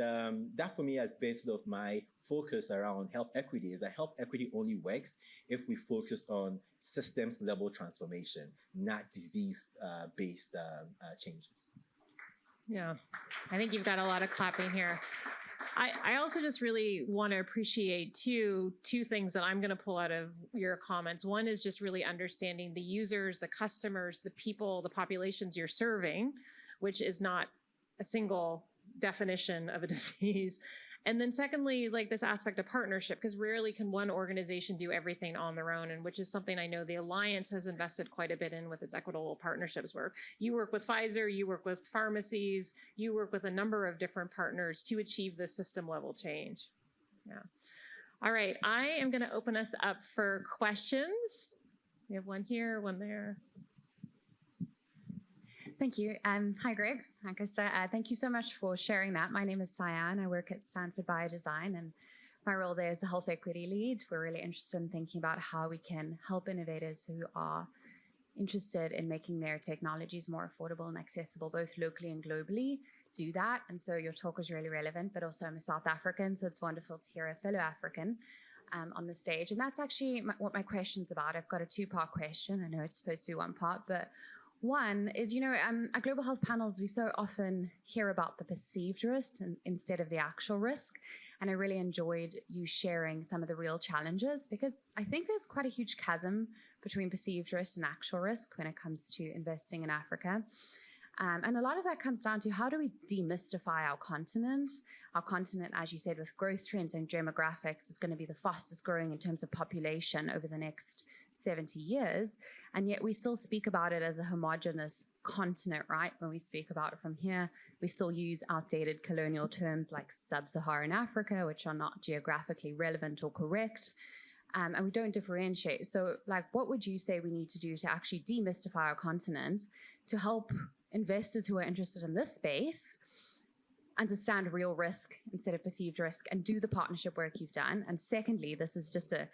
that for me has been sort of my focus around health equity, is that health equity only works if we focus on systems level transformation, not disease-based changes. Yeah, I think you've got a lot of clapping here. I also just really want to appreciate two things that I'm going to pull out of your comments. One is just really understanding the users, the customers, the people, the populations you're serving, which is not a single definition of a disease. And then secondly, like this aspect of partnership, because rarely can one organization do everything on their own, and which is something I know the Alliance has invested quite a bit in with its equitable partnerships work. You work with Pfizer, you work with pharmacies, you work with a number of different partners to achieve this system level change. Yeah. All right, I am going to open us up for questions. We have one here, one there. Thank you. Hi, Greg. Hi, Krista. Thank you so much for sharing that. My name is Cyan. I work at Stanford Biodesign, and my role there is the health equity lead. We're really interested in thinking about how we can help innovators who are interested in making their technologies more affordable and accessible, both locally and globally, do that. And so your talk was really relevant, but also I'm a South African, so it's wonderful to hear a fellow African on the stage. And that's actually what my question's about. I've got a two-part question. I know it's supposed to be one part, but one is, at global health panels, we so often hear about the perceived risk instead of the actual risk. And I really enjoyed you sharing some of the real challenges, because I think there's quite a huge chasm between perceived risk and actual risk when it comes to investing in Africa. And a lot of that comes down to how do we demystify our continent? Our continent, as you said, with growth trends and demographics, is going to be the fastest growing in terms of population over the next 70 years. And yet we still speak about it as a homogenous continent, right? When we speak about it from here, we still use outdated colonial terms like sub-Saharan Africa, which are not geographically relevant or correct. And we don't differentiate. So what would you say we need to do to actually demystify our continent to help investors who are interested in this space understand real risk instead of perceived risk and do the partnership work you've done? And secondly, this is just a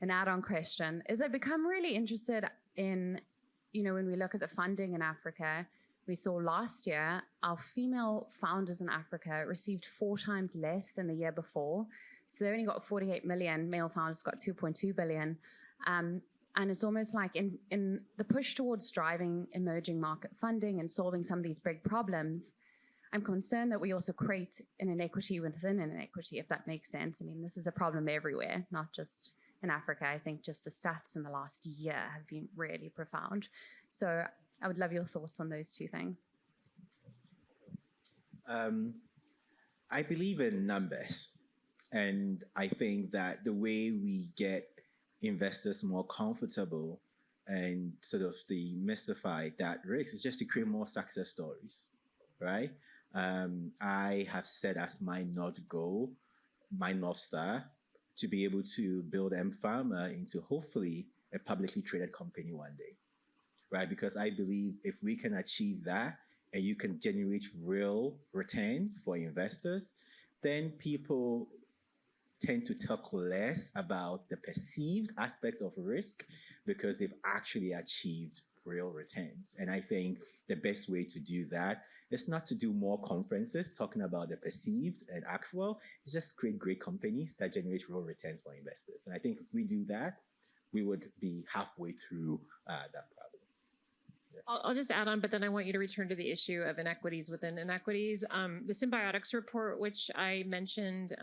an add-on question, is I've become really interested in, when we look at the funding in Africa, we saw last year our female founders in Africa received 4 times less than the year before. So they only got 48 million, male founders got 2.2 billion. And it's almost like in the push towards driving emerging market funding and solving some of these big problems, I'm concerned that we also create an inequity within an inequity, if that makes sense. I mean, this is a problem everywhere, not just in Africa. I think just the stats in the last year have been really profound. So I would love your thoughts on those 2 things. I believe in numbers. And I think that the way we get investors more comfortable and sort of demystify that risk is just to create more success stories, right? I have set as my North goal, my North Star, to be able to build mPharma into hopefully a publicly traded company one day, right? Because I believe if we can achieve that and you can generate real returns for investors, then people tend to talk less about the perceived aspect of risk because they've actually achieved real returns. And I think the best way to do that is not to do more conferences talking about the perceived and actual, it's just create great companies that generate real returns for investors. And I think if we do that, we would be halfway through that problem. I'll just add on, but then I want you to return to the issue of inequities within inequities. The Symbiotics report, which I mentioned,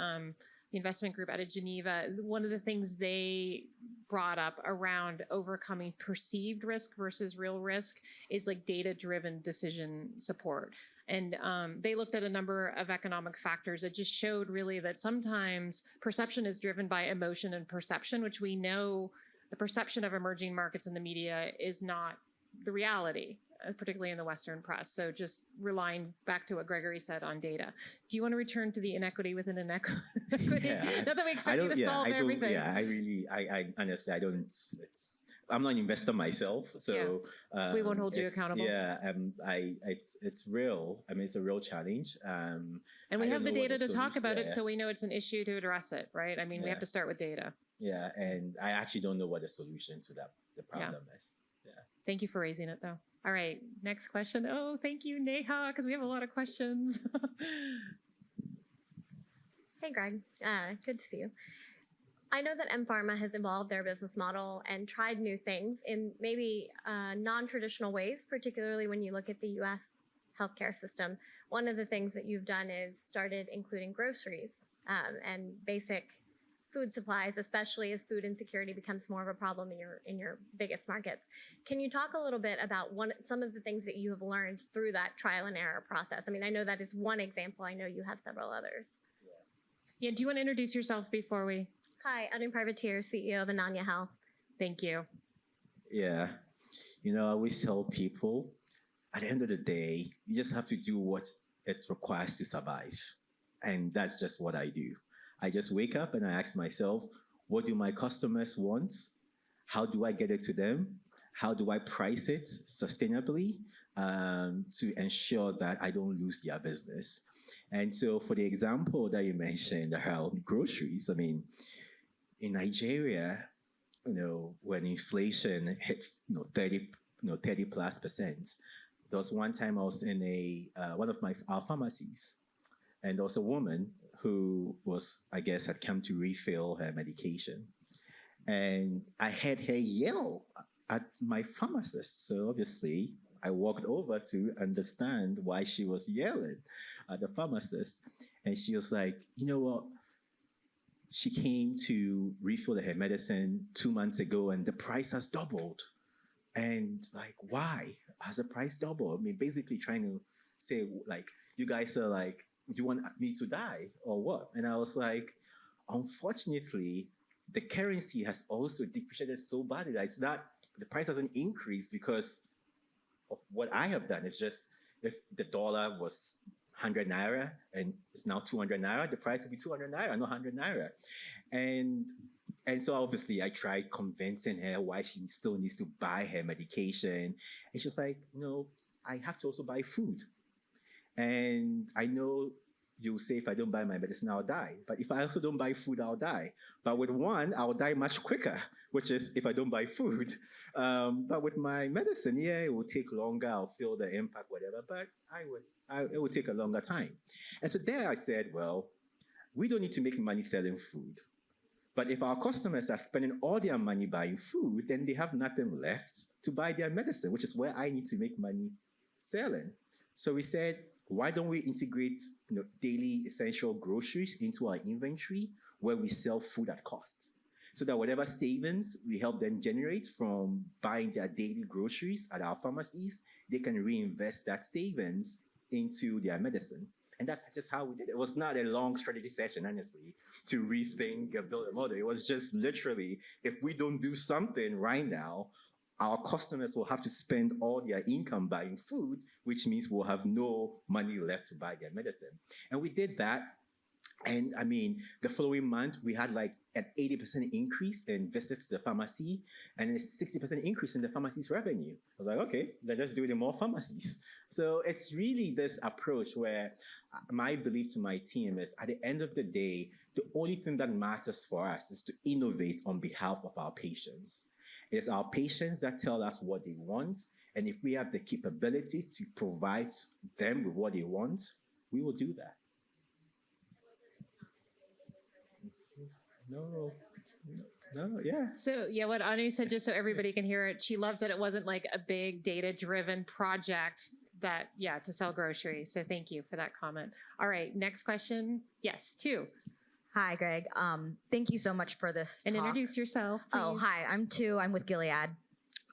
the investment group out of Geneva, one of the things they brought up around overcoming perceived risk versus real risk is like data-driven decision support. And they looked at a number of economic factors that just showed really that sometimes perception is driven by emotion and perception, which we know the perception of emerging markets in the media is not the reality, particularly in the Western press. So just relying back to what Gregory said on data. Do you want to return to the inequity within inequity? Yeah, Not that we expect you to solve everything. Yeah, I honestly, I'm not an investor myself, so we won't hold you accountable. Yeah, it's real. I mean, it's a real challenge. And we have the data to talk about it, so we know it's an issue to address it, right? I mean, we have to start with data. Yeah, and I actually don't know what the solution to the problem is. Yeah. Thank you for raising it, though. All right, next question. Oh, thank you, Neha, because we have a lot of questions. Hey, Greg. Good to see you. I know that mPharma has evolved their business model and tried new things in maybe non-traditional ways, particularly when you look at the U.S. healthcare system. One of the things that you've done is started including groceries and basic food supplies, especially as food insecurity becomes more of a problem in your biggest markets. Can you talk a little bit about some of the things that you have learned through that trial and error process? I mean, I know that is one example. I know you have several others. Yeah, do you want to introduce yourself before we? Hi, Anu Privateer, CEO of Ananya Health. Thank you. Yeah, I always tell people, at the end of the day, you just have to do what it requires to survive. And that's just what I do. I just wake up and I ask myself, what do my customers want? How do I get it to them? How do I price it sustainably to ensure that I don't lose their business? And so for the example that you mentioned around groceries, I mean, in Nigeria, when inflation hit 30+%, there was one time I was in one of our pharmacies, and there was a woman who had come to refill her medication. And I heard her yell at my pharmacist. So obviously, I walked over to understand why she was yelling at the pharmacist. And she was like, you know what? She came to refill her medicine 2 months ago and the price has doubled. And like, why has the price doubled? I mean, basically trying to say, like, you guys are like, do you want me to die or what? And I was like, unfortunately, the currency has also depreciated so badly that the price doesn't increase because of what I have done. It's just, if the dollar was 100 naira and it's now 200 naira, the price will be 200 naira, not 100 naira. And so obviously I tried convincing her why she still needs to buy her medication. And she was like, I have to also buy food. And I know you say, if I don't buy my medicine, I'll die. But if I also don't buy food, I'll die. But with one, I'll die much quicker, which is if I don't buy food. But with my medicine, yeah, it will take longer. I'll feel the impact, whatever. But it would take a longer time. And so there I said, well, we don't need to make money selling food. But if our customers are spending all their money buying food, then they have nothing left to buy their medicine, which is where I need to make money selling. So we said, why don't we integrate daily essential groceries into our inventory where we sell food at cost? So that whatever savings we help them generate from buying their daily groceries at our pharmacies, they can reinvest that savings into their medicine. And that's just how we did it. It was not a long strategy session, honestly, to rethink and build a model. It was just literally, if we don't do something right now, our customers will have to spend all their income buying food, which means we'll have no money left to buy their medicine. And we did that. And I mean, the following month, we had like an 80% increase in visits to the pharmacy and a 60% increase in the pharmacy's revenue. I was like, okay, let's do it in more pharmacies. So it's really this approach where my belief to my team is at the end of the day, the only thing that matters for us is to innovate on behalf of our patients. It is our patients that tell us what they want. And if we have the capability to provide them with what they want, we will do that. No, yeah. So yeah, what Anu said, just so everybody can hear it, she loves that it wasn't like a big data-driven project that, to sell groceries. So thank you for that comment. All right, next question. Yes, 2. Hi, Greg. Thank you so much for this And talk. introduce yourself, please. Oh, hi, I'm 2. I'm with Gilead.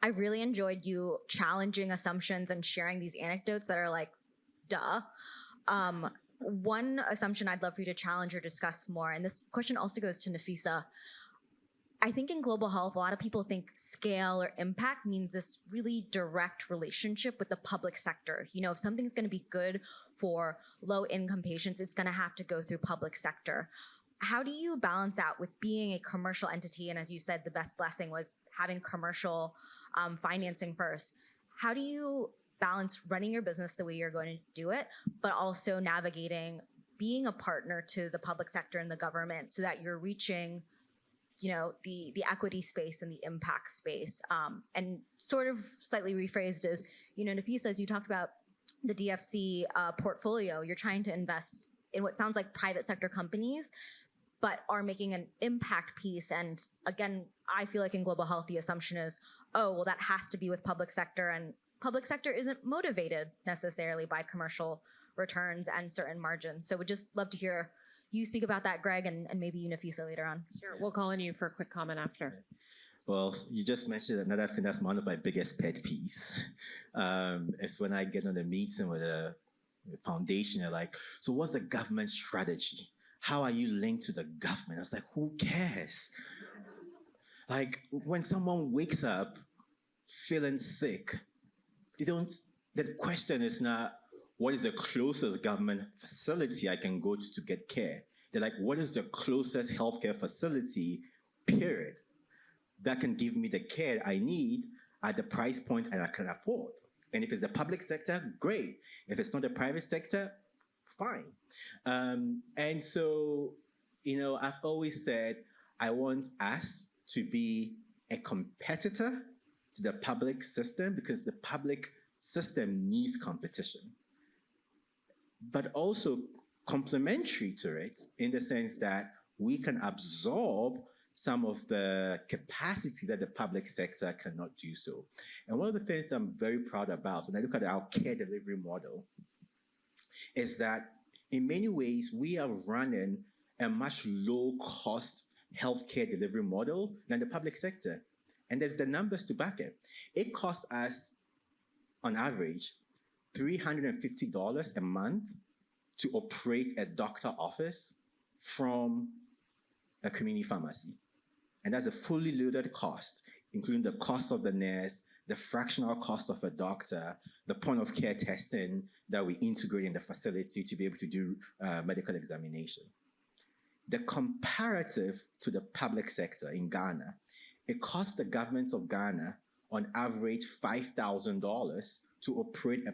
I really enjoyed you challenging assumptions and sharing these anecdotes that are like, duh. One assumption I'd love for you to challenge or discuss more, and this question also goes to Nafisa. I think in global health, a lot of people think scale or impact means this really direct relationship with the public sector. You know, if something's going to be good for low-income patients, it's going to have to go through public sector. How do you balance out with being a commercial entity? And as you said, the best blessing was having commercial financing first. How do you balance running your business the way you're going to do it, but also navigating being a partner to the public sector and the government so that you're reaching, the equity space and the impact space? And sort of slightly rephrased is, Nafisa, as you talked about the DFC portfolio, you're trying to invest in what sounds like private sector companies, but are making an impact piece. And again, I feel like in global health, the assumption is, oh, well, that has to be with public sector, and public sector isn't motivated necessarily by commercial returns and certain margins. So would just love to hear you speak about that, Greg, and maybe you, Nafisa, later on. Sure, we'll call on you for a quick comment after. Well, you just mentioned another thing that's one of my biggest pet peeves. Is when I get on a meeting with a foundation, they're like, so what's the government strategy? How are you linked to the government? I was like, who cares? Like, when someone wakes up feeling sick, the question is not, what is the closest government facility I can go to get care? They're like, what is the closest healthcare facility, period, that can give me the care I need at the price point and I can afford? And if it's the public sector, great. If it's not the private sector, fine. And so, I've always said, I want us to be a competitor to the public system because the public system needs competition, but also complementary to it in the sense that we can absorb some of the capacity that the public sector cannot do so. And one of the things I'm very proud about when I look at our care delivery model is that in many ways we are running a much low-cost healthcare delivery model than the public sector. And there's the numbers to back it. It costs us, on average, $350 a month to operate a doctor office from a community pharmacy. And that's a fully loaded cost, including the cost of the nurse, the fractional cost of a doctor, the point of care testing that we integrate in the facility to be able to do medical examination. The comparative to the public sector in Ghana, it costs the government of Ghana on average $5,000 to operate a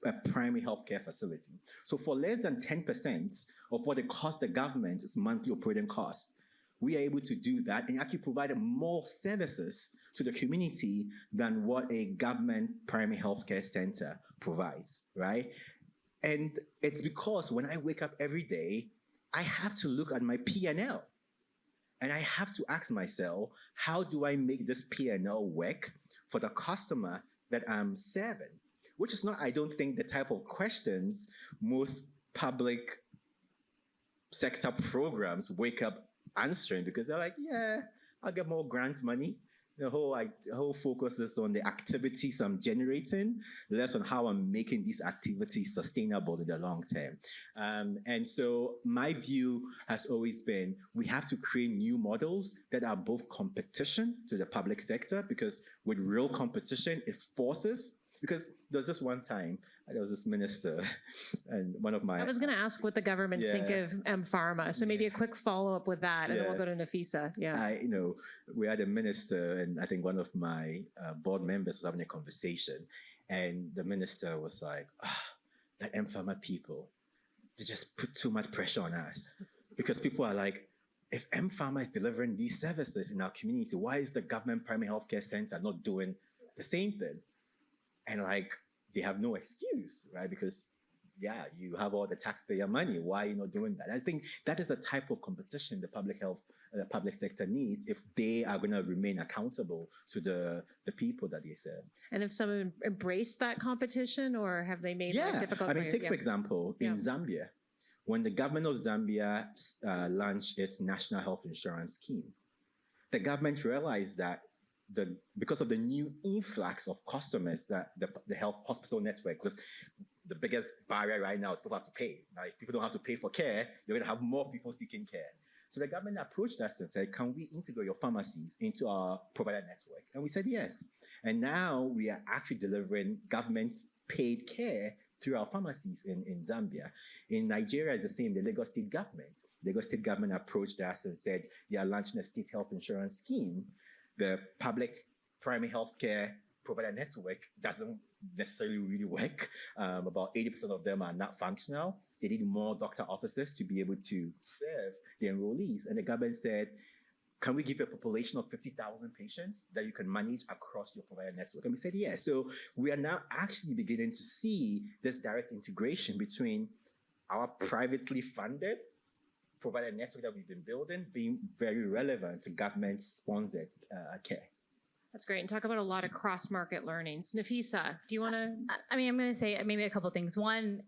a primary healthcare facility. So for less than 10% of what it costs the government is monthly operating cost, we are able to do that and actually provide more services to the community than what a government primary healthcare center provides, right? And it's because when I wake up every day, I have to look at my P&L. And I have to ask myself, how do I make this P&L work for the customer that I'm serving? Which is not, I don't think, the type of questions most public sector programs wake up answering, because they're like, yeah, I'll get more grant money. The whole focus is on the activities I'm generating, less on how I'm making these activities sustainable in the long term. And so my view has always been, we have to create new models that are both competition to the public sector, because with real competition, it forces. Because there was this one time, there was this minister, and one of my... I was going to ask what the governments think of mPharma, so maybe a quick follow-up with that, and then we'll go to Nafisa. Yeah, we had a minister, and I think one of my board members was having a conversation, and the minister was like, that mPharma people, they just put too much pressure on us. Because people are like, if mPharma is delivering these services in our community, why is the government primary healthcare center not doing the same thing? And they have no excuse, right? Because, you have all the taxpayer money. Why are you not doing that? I think that is a type of competition the public sector needs if they are going to remain accountable to the people that they serve. And if someone embraced that competition, or have they made life difficult? I mean, take for example, in Zambia, when the government of Zambia launched its national health insurance scheme, the government realized that because of the new influx of customers that the health hospital network, because the biggest barrier right now is people have to pay. Now, if people don't have to pay for care, you're going to have more people seeking care. So the government approached us and said, can we integrate your pharmacies into our provider network? And we said yes. And now we are actually delivering government-paid care through our pharmacies in Zambia. In Nigeria, it's the same. The Lagos State government approached us and said they are launching a state health insurance scheme. The public primary healthcare provider network doesn't necessarily really work. About 80% of them are not functional. They need more doctor offices to be able to serve the enrollees. And the government said, can we give you a population of 50,000 patients that you can manage across your provider network? And we said, yes. So we are now actually beginning to see this direct integration between our privately funded provider network that we've been building being very relevant to government-sponsored care. That's great. And talk about a lot of cross-market learnings. Nafisa, do you want to? I'm going to say maybe a couple of things. One,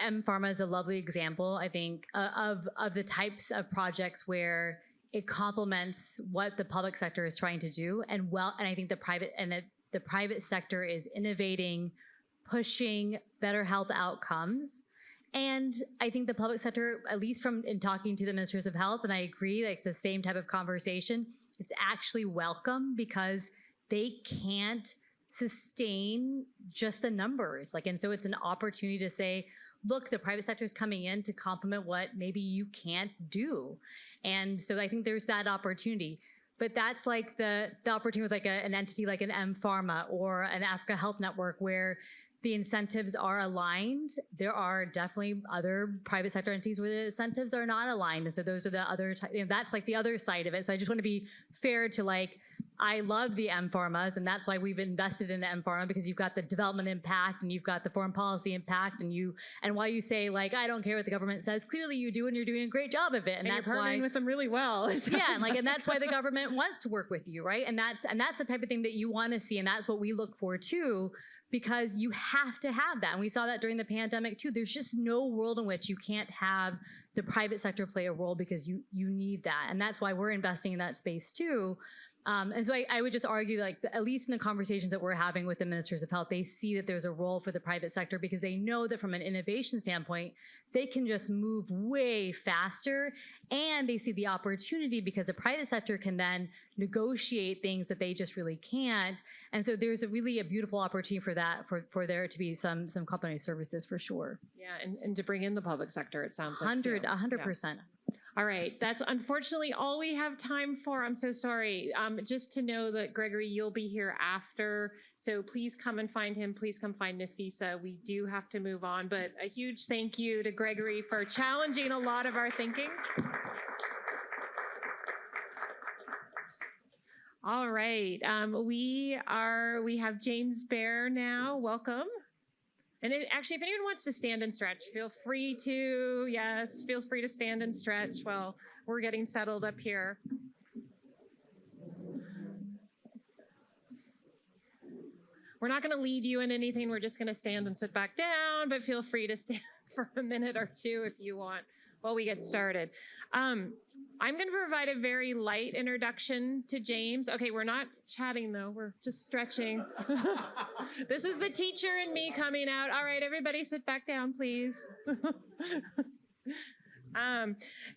mPharma is a lovely example, I think, of the types of projects where it complements what the public sector is trying to do, and I think the private sector is innovating, pushing better health outcomes. And I think the public sector, at least in talking to the ministers of health, and I agree, it's the same type of conversation, it's actually welcome because they can't sustain just the numbers. And so it's an opportunity to say, look, the private sector is coming in to complement what maybe you can't do. And so I think there's that opportunity. But that's the opportunity with an entity like an mPharma or an Africa Health Network, where the incentives are aligned. There are definitely other private sector entities where the incentives are not aligned. And so those are the other, that's the other side of it. So I just want to be fair to I love the mPharmas, and that's why we've invested in the mPharma, because you've got the development impact and you've got the foreign policy impact, and while you say I don't care what the government says, clearly you do, and you're doing a great job of it. And that's you're partnering with them really well. And that's why the government wants to work with you, right? And that's the type of thing that you want to see, and that's what we look for too. Because you have to have that. And we saw that during the pandemic too. There's just no world in which you can't have the private sector play a role, because you need that. And that's why we're investing in that space too. And so I would just argue, at least in the conversations that we're having with the ministers of health, they see that there's a role for the private sector, because they know that from an innovation standpoint, they can just move way faster, and they see the opportunity because the private sector can then negotiate things that they just really can't. And so there's a beautiful opportunity for that, for there to be some complementary services for sure. Yeah, and to bring in the public sector, it sounds like 100%. All right, that's unfortunately all we have time for. I'm so sorry. Just to know that, Gregory, you'll be here after, so please come and find him. Please come find Nafisa. We do have to move on, but a huge thank you to Gregory for challenging a lot of our thinking. All right, we have James Bair now. Welcome. And actually, if anyone wants to stand and stretch, feel free to. Yes, feel free to stand and stretch while we're getting settled up here. We're not going to lead you in anything. We're just going to stand and sit back down, but feel free to stand for a minute or two if you want while we get started. I'm going to provide a very light introduction to James. Okay, we're not chatting though. We're just stretching. This is the teacher and me coming out. All right, everybody sit back down, please.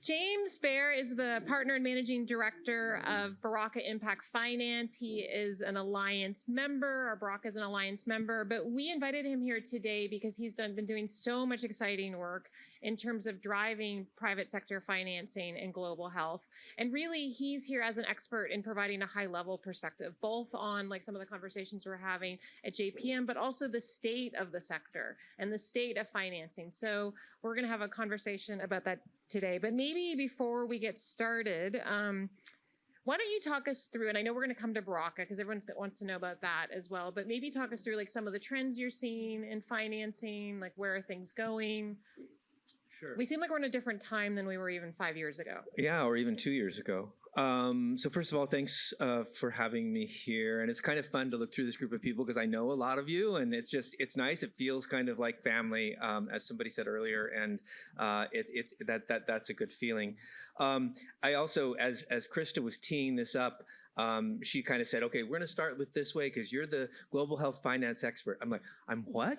James Bair is the partner and managing director of Baraka Impact Finance. He is an alliance member, or Baraka is an alliance member, but we invited him here today because he's been doing so much exciting work in terms of driving private sector financing and global health. And really, he's here as an expert in providing a high-level perspective, both on like some of the conversations we're having at JPM, but also the state of the sector and the state of financing. So we're going to have a conversation about that today. But maybe before we get started, why don't you talk us through, and I know we're going to come to Baraka because everyone wants to know about that as well, but maybe talk us through like some of the trends you're seeing in financing, like where are things going? Sure. We seem like we're in a different time than we were even 5 years ago. Yeah, or even 2 years ago. So first of all, thanks for having me here. And it's kind of fun to look through this group of people because I know a lot of you, and it's nice. It feels kind of like family, as somebody said earlier, and that's a good feeling. I also, as Krista was teeing this up, she kind of said, okay, we're going to start with this way because you're the global health finance expert. I'm like, I'm what?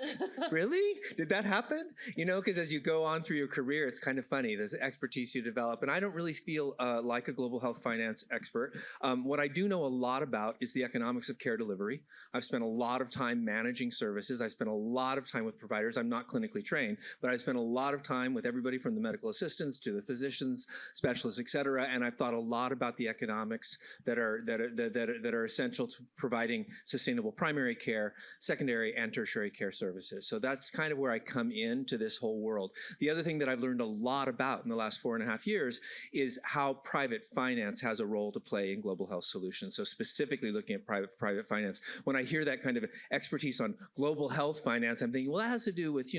Really? Did that happen? You know, because as you go on through your career, it's kind of funny, the expertise you develop. And I don't really feel like a global health finance expert. What I do know a lot about is the economics of care delivery. I've spent a lot of time managing services. I've spent a lot of time with providers. I'm not clinically trained, but I've spent a lot of time with everybody from the medical assistants to the physicians, specialists, et cetera. And I've thought a lot about the economics that are essential to providing sustainable primary care, secondary and tertiary care services. So that's kind of where I come into this whole world. The other thing that I've learned a lot about in the last 4.5 years is how private finance has a role to play in global health solutions. So specifically looking at private finance. When I hear that kind of expertise on global health finance, I'm thinking, well, that has to do with,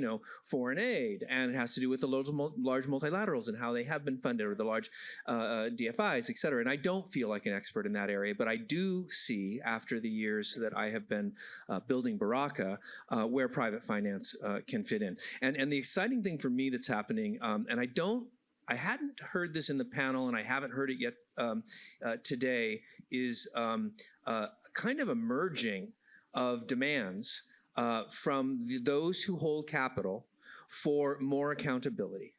foreign aid, and it has to do with the large multilaterals and how they have been funded, or the large DFIs, et cetera. And I don't feel like an expert in that area. But I do see, after the years that I have been building Baraka, where private finance can fit in. And the exciting thing for me that's happening, and I hadn't heard this in the panel, and I haven't heard it yet today, is kind of a merging of demands from those who hold capital for more accountability.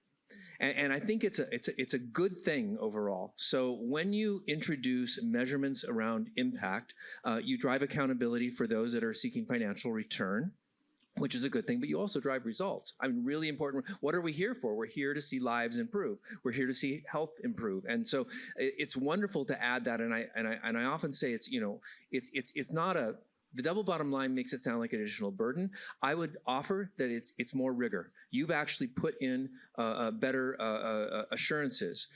And I think it's a good thing overall. So when you introduce measurements around impact, you drive accountability for those that are seeking financial return, which is a good thing, but you also drive results. I mean, really important. What are we here for? We're here to see lives improve. We're here to see health improve. And so it's wonderful to add that. And I often say it's not a, the double bottom line makes it sound like an additional burden. I would offer that it's more rigor. You've actually put in better assurances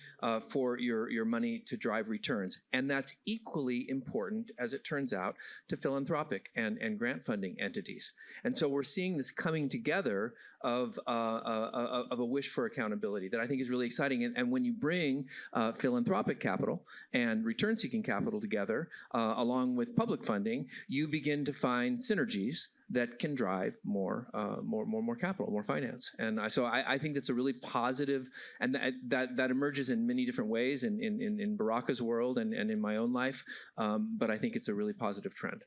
for your money to drive returns. And that's equally important, as it turns out, to philanthropic and grant funding entities. And so we're seeing this coming together of a wish for accountability that I think is really exciting. And when you bring philanthropic capital and return-seeking capital together, along with public funding, you begin to find synergies that can drive more capital, more finance. And so I think that's a really positive, and that emerges in many different ways in Baraka's world and in my own life. But I think it's a really positive trend.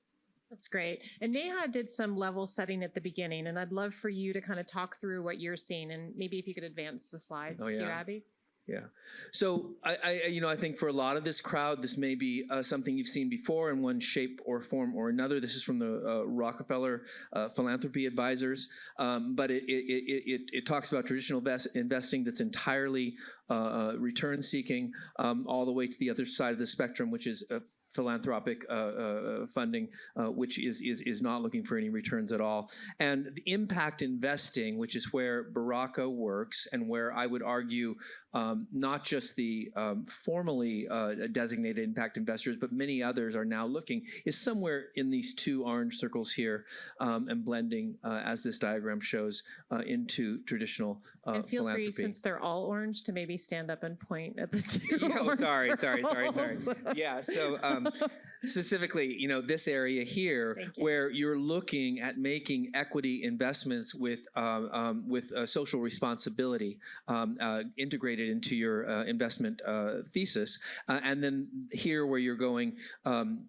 That's great. And Neha did some level setting at the beginning, and I'd love for you to kind of talk through what you're seeing, and maybe if you could advance the slides to you, Abby. Yeah. So I think for a lot of this crowd, this may be something you've seen before in one shape or form or another. This is from the Rockefeller Philanthropy Advisors, but it talks about traditional investing that's entirely return seeking, all the way to the other side of the spectrum, which is philanthropic funding, which is not looking for any returns at all. And the impact investing, which is where Baraka works, and where I would argue not just the formally designated impact investors, but many others are now looking, is somewhere in these two orange circles here, and blending, as this diagram shows, into traditional and feel philanthropy. free, since they're all orange, to maybe stand up and point at the two. Oh, sorry. circles. Yeah, so specifically, this area here, where you're looking at making equity investments with social responsibility integrated into your investment thesis, and then here where you're going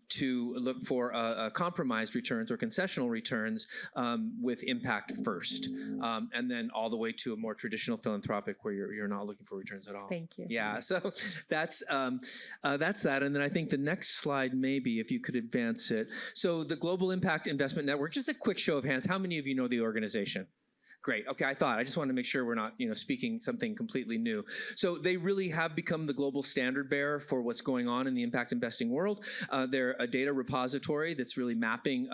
to look for compromised returns or concessional returns with impact first, and then all the way to a more traditional philanthropic where you're not looking for returns at all. Thank you. Yeah, so that's that, and then I think the next slide, maybe if you could advance it. So the Global Impact Investment Network, just a quick show of hands, how many of you know the organization? Great. Okay, I just wanted to make sure we're not, speaking something completely new. So they really have become the global standard bearer for what's going on in the impact investing world. They're a data repository that's really mapping,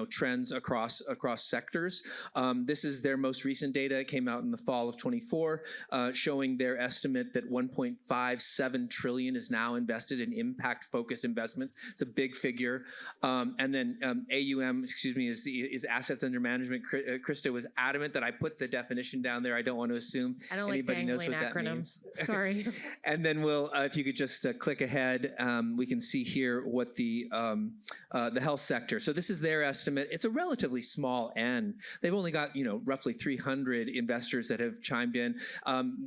trends across sectors. This is their most recent data. It came out in the fall of 24, showing their estimate that 1.57 trillion is now invested in impact-focused investments. It's a big figure. And then AUM, is assets under management. Krista was adamant that I put the definition down there. I don't want to assume anybody knows what that means. Sorry. And then we'll, if you could just click ahead, we can see here what the health sector. So this is their estimate. It's a relatively small N. They've only got roughly 300 investors that have chimed in.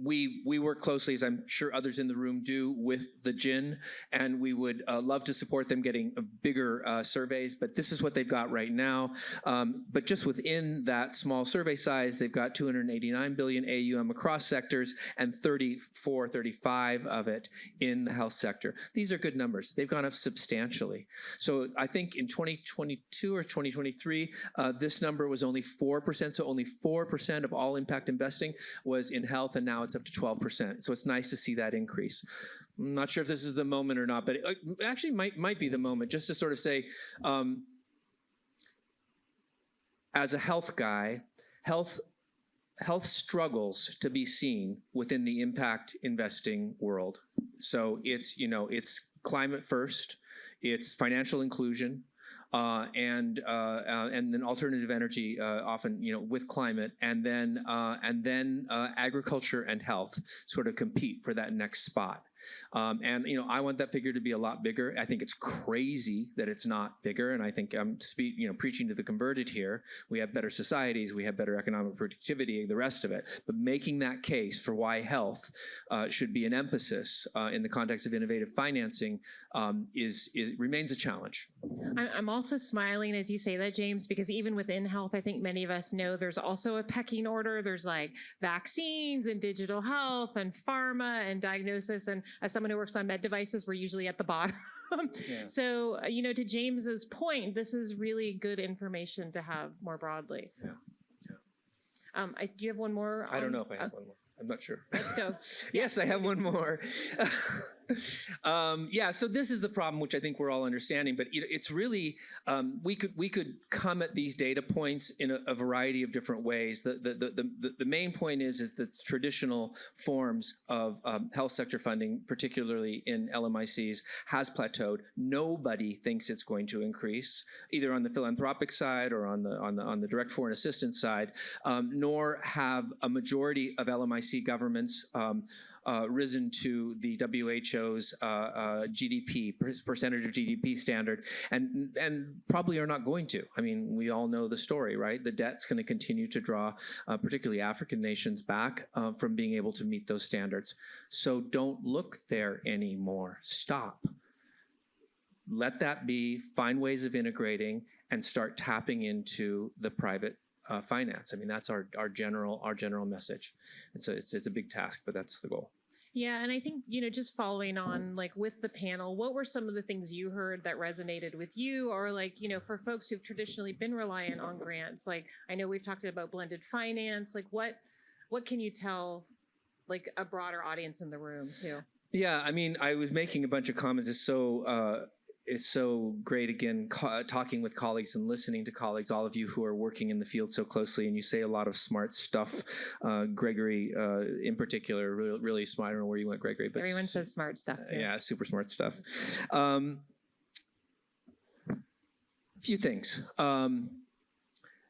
We work closely, as I'm sure others in the room do, with the GIN, and we would love to support them getting bigger surveys. But this is what they've got right now. But just within that small survey size, they've got 289 billion AUM across sectors and 35 of it in the health sector. These are good numbers. They've gone up substantially. So I think in 2022 or 2023, this number was only 4%. So only 4% of all impact investing was in health, and now it's up to 12%. So it's nice to see that increase. I'm not sure if this is the moment or not, but it actually might be the moment, just to sort of say, as a health guy, health struggles to be seen within the impact investing world. So it's climate first, it's financial inclusion, and then alternative energy, often with climate, and then agriculture and health sort of compete for that next spot. And I want that figure to be a lot bigger. I think it's crazy that it's not bigger, and I think I'm preaching to the converted here. We have better societies, we have better economic productivity, the rest of it. But making that case for why health should be an emphasis in the context of innovative financing remains a challenge. I'm also smiling as you say that, James, because even within health, I think many of us know there's also a pecking order. There's like vaccines and digital health and pharma and diagnosis. And as someone who works on med devices, we're usually at the bottom. Yeah. So, to James's point, this is really good information to have more broadly. Yeah. Do you have one more? I don't know if I have one more. I'm not sure. Let's go. Yes, I have one more. So this is the problem, which I think we're all understanding, but it's really, we could come at these data points in a variety of different ways. The main point is the traditional forms of health sector funding, particularly in LMICs, has plateaued. Nobody thinks it's going to increase, either on the philanthropic side or on the direct foreign assistance side, nor have a majority of LMIC governments risen to the WHO's GDP, percentage of GDP standard, and probably are not going to. I mean, we all know the story, right? The debt's going to continue to draw particularly African nations back from being able to meet those standards. So don't look there anymore. Stop. Let that be, find ways of integrating, and start tapping into the private finance. I mean, that's our general message. It's a big task, but that's the goal. Yeah, and I think, just following on like with the panel, what were some of the things you heard that resonated with you, or like, for folks who've traditionally been reliant on grants? Like, I know we've talked about blended finance, like what can you tell like a broader audience in the room too? Yeah, I mean, I was making a bunch of comments. It's so great, again, talking with colleagues and listening to colleagues, all of you who are working in the field so closely, and you say a lot of smart stuff. Gregory, in particular, really smart. I don't know where you went, Gregory, but everyone says smart stuff. Yeah, super smart stuff. Few things.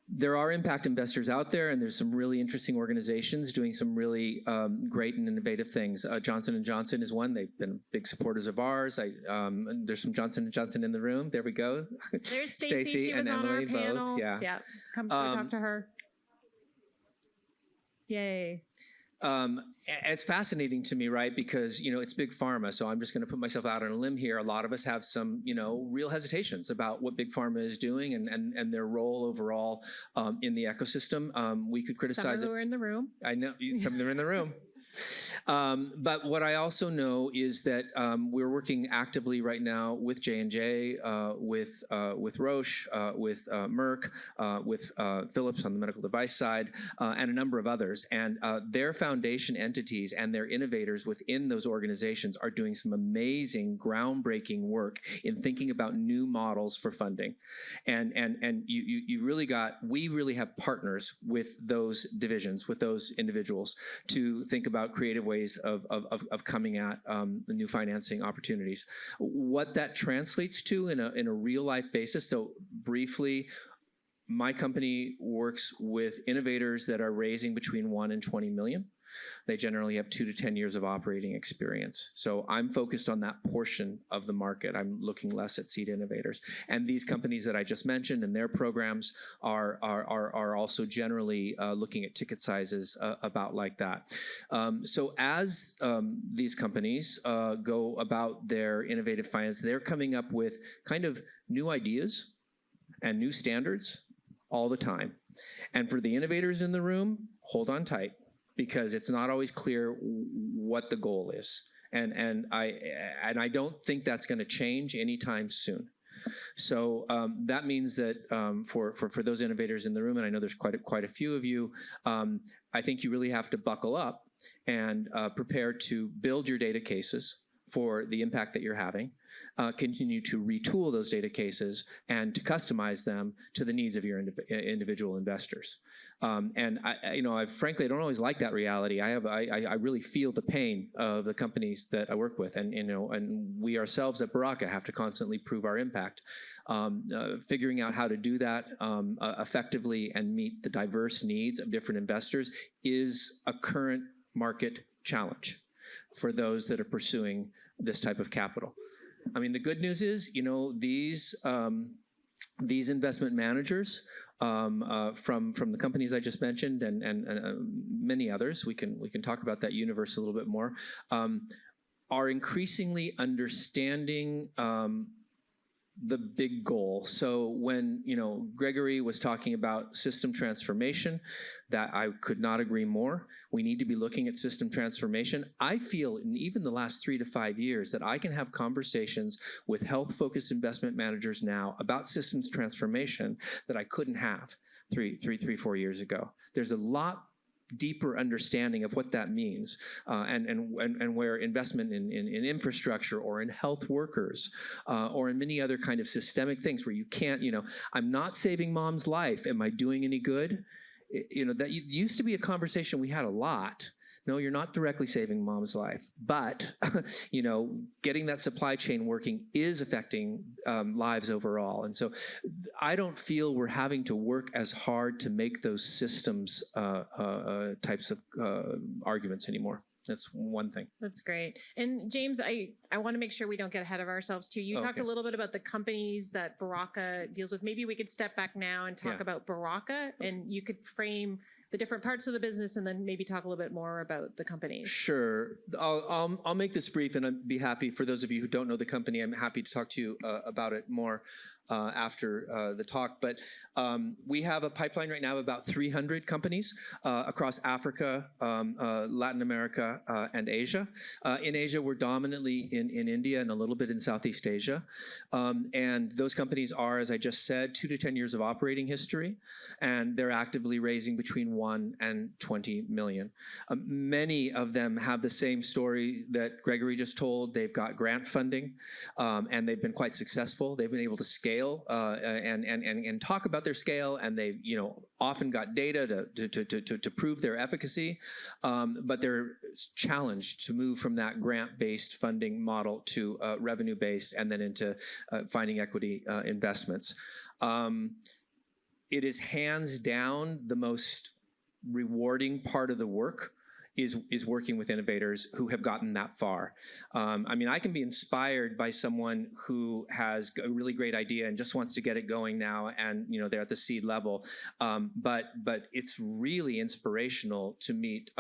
There are impact investors out there, and there's some really interesting organizations doing some really great and innovative things. Johnson & Johnson is one. They've been big supporters of ours. There's some Johnson & Johnson in the room. There we go. There's Stacy. She was on our panel. Both. Yeah. Come talk to her. Yay. It's fascinating to me, right? Because, it's big pharma. So I'm just going to put myself out on a limb here. A lot of us have some, real hesitations about what big pharma is doing and their role overall in the ecosystem. We could criticize some who are in the room. I know some of them are in the room. But what I also know is that we're working actively right now with J&J, with Roche, with Merck, with Philips on the medical device side, and a number of others. And their foundation entities and their innovators within those organizations are doing some amazing, groundbreaking work in thinking about new models for funding. And we really have partners with those divisions, with those individuals, to think about creative ways of coming at the new financing opportunities. What that translates to in a real life basis. So briefly, my company works with innovators that are raising between 1 and 20 million. They generally have 2 to 10 years of operating experience. So I'm focused on that portion of the market. I'm looking less at seed innovators. And these companies that I just mentioned and their programs are also generally looking at ticket sizes about like that. So as these companies go about their innovative finance, they're coming up with kind of new ideas and new standards all the time. And for the innovators in the room, hold on tight, because it's not always clear what the goal is. And I don't think that's going to change anytime soon. So that means that for those innovators in the room, and I know there's quite a few of you, I think you really have to buckle up and prepare to build your data cases for the impact that you're having, continue to retool those data cases and to customize them to the needs of your individual investors. And I frankly, I don't always like that reality. I really feel the pain of the companies that I work with, and we ourselves at Baraka have to constantly prove our impact. Figuring out how to do that effectively and meet the diverse needs of different investors is a current market challenge for those that are pursuing this type of capital. I mean, the good news is, these investment managers from the companies I just mentioned and many others, we can talk about that universe a little bit more, are increasingly understanding the big goal. So when, Gregory was talking about system transformation, that I could not agree more. We need to be looking at system transformation. I feel in even the last 3 to 5 years that I can have conversations with health-focused investment managers now about systems transformation that I couldn't have 4 years ago. There's a lot deeper understanding of what that means, and where investment in infrastructure or in health workers or in many other kind of systemic things where you can't, I'm not saving mom's life. Am I doing any good? That used to be a conversation we had a lot. No, you're not directly saving mom's life, but getting that supply chain working is affecting lives overall. And so I don't feel we're having to work as hard to make those systems types of arguments anymore. That's one thing. That's great. And James, I want to make sure we don't get ahead of ourselves too. You talked a little bit about the companies that Baraka deals with. Maybe we could step back now and talk about Baraka, and you could frame the different parts of the business and then maybe talk a little bit more about the companies. Sure. I'll make this brief, and I'd be happy, for those of you who don't know the company, I'm happy to talk to you about it more. after the talk. But we have a pipeline right now of about 300 companies across Africa, Latin America, and Asia. In Asia, we're dominantly in India and a little bit in Southeast Asia. And those companies are, as I just said, 2 to 10 years of operating history, and they're actively raising between 1 and 20 million. Many of them have the same story that Gregory just told. They've got grant funding, and they've been quite successful. They've been able to scale and talk about their scale, and they've often got data to prove their efficacy, but they're challenged to move from that grant-based funding model to revenue-based and then into finding equity investments. It is hands down the most rewarding part of the work is working with innovators who have gotten that far. I mean, I can be inspired by someone who has a really great idea and just wants to get it going now, and they're at the seed level. But it's really inspirational to meet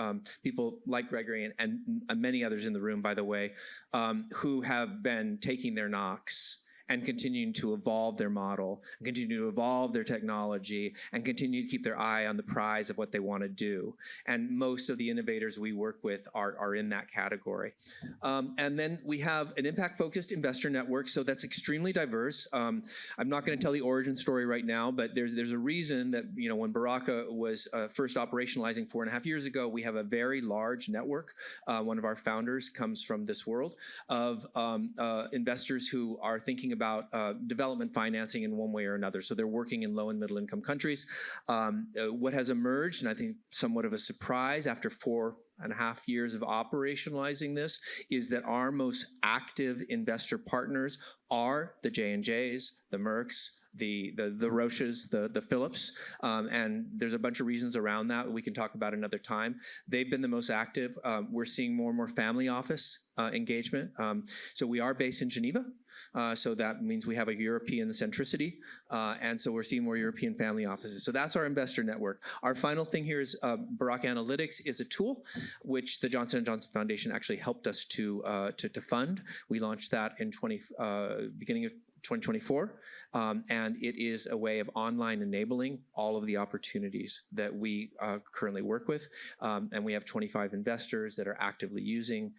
people like Gregory and many others in the room, by the way, who have been taking their knocks and continuing to evolve their model, and continue to evolve their technology, and continue to keep their eye on the prize of what they want to do. And most of the innovators we work with are in that category. And then we have an impact-focused investor network, so that's extremely diverse. I'm not going to tell the origin story right now, but there's a reason that when Baraka was first operationalizing 4.5 years ago, we have a very large network. One of our founders comes from this world of investors who are thinking about development financing in one way or another. So they're working in low and middle income countries. What has emerged, and I think somewhat of a surprise after 4.5 years of operationalizing this, is that our most active investor partners are the J&Js, the Mercks, the Roches, the Philips, and there's a bunch of reasons around that we can talk about another time. They've been the most active. We're seeing more and more family office engagement. So we are based in Geneva, so that means we have a European centricity, and so we're seeing more European family offices. So that's our investor network. Our final thing here is Baraka Analytics is a tool which the Johnson & Johnson Foundation actually helped us to fund. We launched that in beginning of 2024, and it is a way of online enabling all of the opportunities that we currently work with, and we have 25 investors that are actively using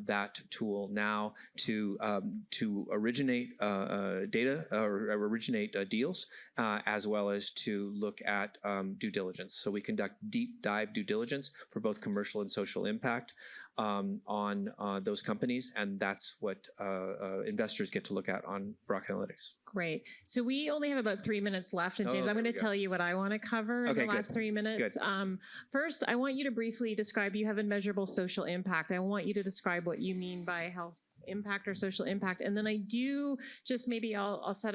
that tool now to originate data or originate deals, as well as to look at due diligence. So we conduct deep dive due diligence for both commercial and social impact on those companies, and that's what investors get to look at on Baraka Analytics. Great. So we only have about 3 minutes left, and James, I'm going to tell you what I want to cover in the last 3 minutes. First, I want you to briefly describe, you have a measurable social impact. I want you to describe what you mean by health impact or social impact. And then I do just maybe I'll set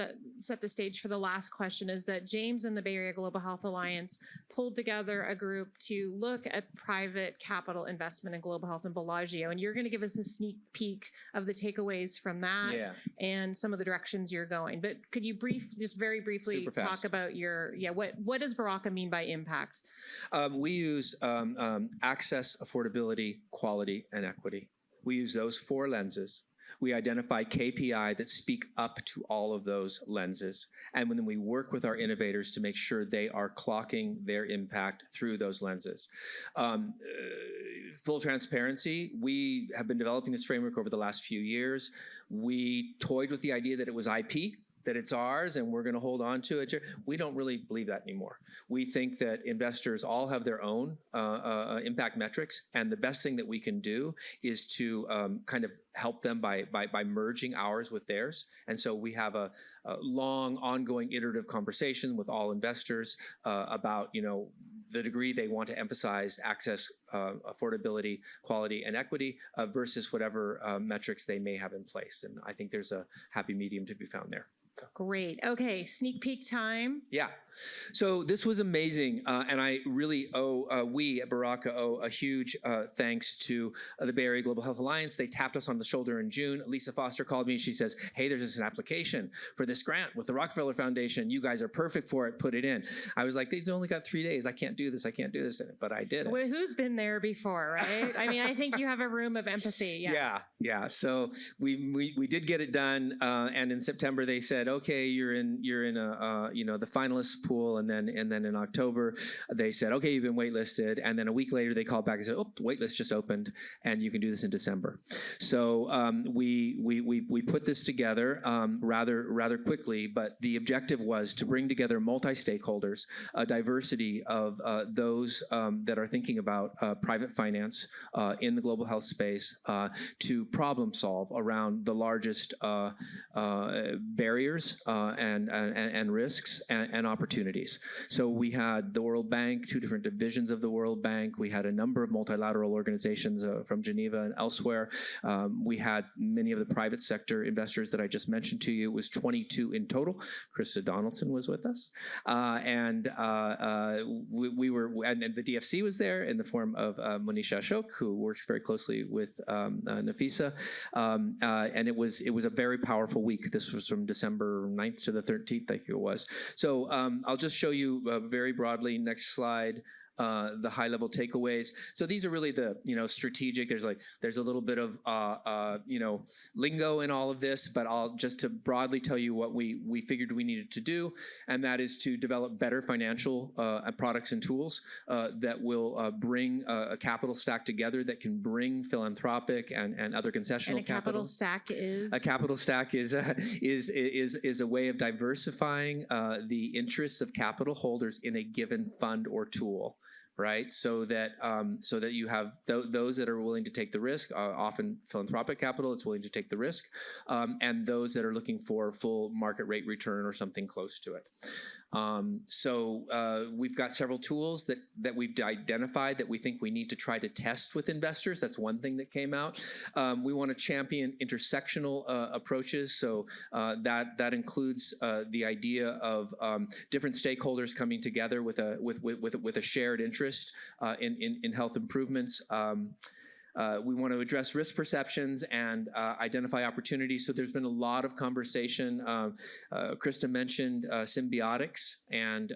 the stage for the last question, is that James and the Bay Area Global Health Alliance pulled together a group to look at private capital investment in global health and Bellagio. And you're going to give us a sneak peek of the takeaways from that and some of the directions you're going. But could you just very briefly talk about what does Baraka mean by impact? We use access, affordability, quality, and equity. We use those 4 lenses. We identify KPI that speak up to all of those lenses. And then we work with our innovators to make sure they are clocking their impact through those lenses. Full transparency, we have been developing this framework over the last few years. We toyed with the idea that it was IP, that it's ours and we're going to hold on to it. We don't really believe that anymore. We think that investors all have their own impact metrics, and the best thing that we can do is to kind of help them by merging ours with theirs. And so we have a long, ongoing, iterative conversation with all investors about the degree they want to emphasize access, affordability, quality, and equity versus whatever metrics they may have in place. And I think there's a happy medium to be found there. Great. Okay, sneak peek time. Yeah. So this was amazing, and I really we at Baraka owe a huge thanks to the Bay Area Global Health Alliance. They tapped us on the shoulder in June. Lisa Foster called me and she says, hey, there's an application for this grant with the Rockefeller Foundation. You guys are perfect for it. Put it in. I was like, they've only got 3 days. I can't do this. But I did it. Well, who's been there before, right? I mean, I think you have a room of empathy. Yeah. So we did get it done, and in September they said, said, okay, you're in a the finalist pool, and then in October they said, okay, you've been waitlisted, and then a week later they called back and said, oh, the waitlist just opened, and you can do this in December. So we put this together rather quickly, but the objective was to bring together multi-stakeholders, a diversity of those that are thinking about private finance in the global health space to problem solve around the largest barriers and risks and opportunities. So we had the World Bank, 2 different divisions of the World Bank. We had a number of multilateral organizations from Geneva and elsewhere. We had many of the private sector investors that I just mentioned to you. It was 22 in total. Krista Donaldson was with us. And the DFC was there in the form of Monisha Ashok, who works very closely with Nafisa. And it was a very powerful week. This was from December 9th to the 13th, I think it was. So I'll just show you very broadly, next slide, the high-level takeaways. So these are really the strategic. There's a little bit of lingo in all of this, but I'll just to broadly tell you what we figured we needed to do, and that is to develop better financial products and tools that will bring a capital stack together that can bring philanthropic and other concessional capital. Stack is A capital stack is a way of diversifying the interests of capital holders in a given fund or tool. Right, so that you have those that are willing to take the risk, often philanthropic capital is willing to take the risk, and those that are looking for full market rate return or something close to it. So we've got several tools that we've identified that we think we need to try to test with investors. That's one thing that came out. We want to champion intersectional approaches. So that includes the idea of different stakeholders coming together with a shared interest in health improvements. We want to address risk perceptions and identify opportunities. So there's been a lot of conversation. Krista mentioned Symbiotics and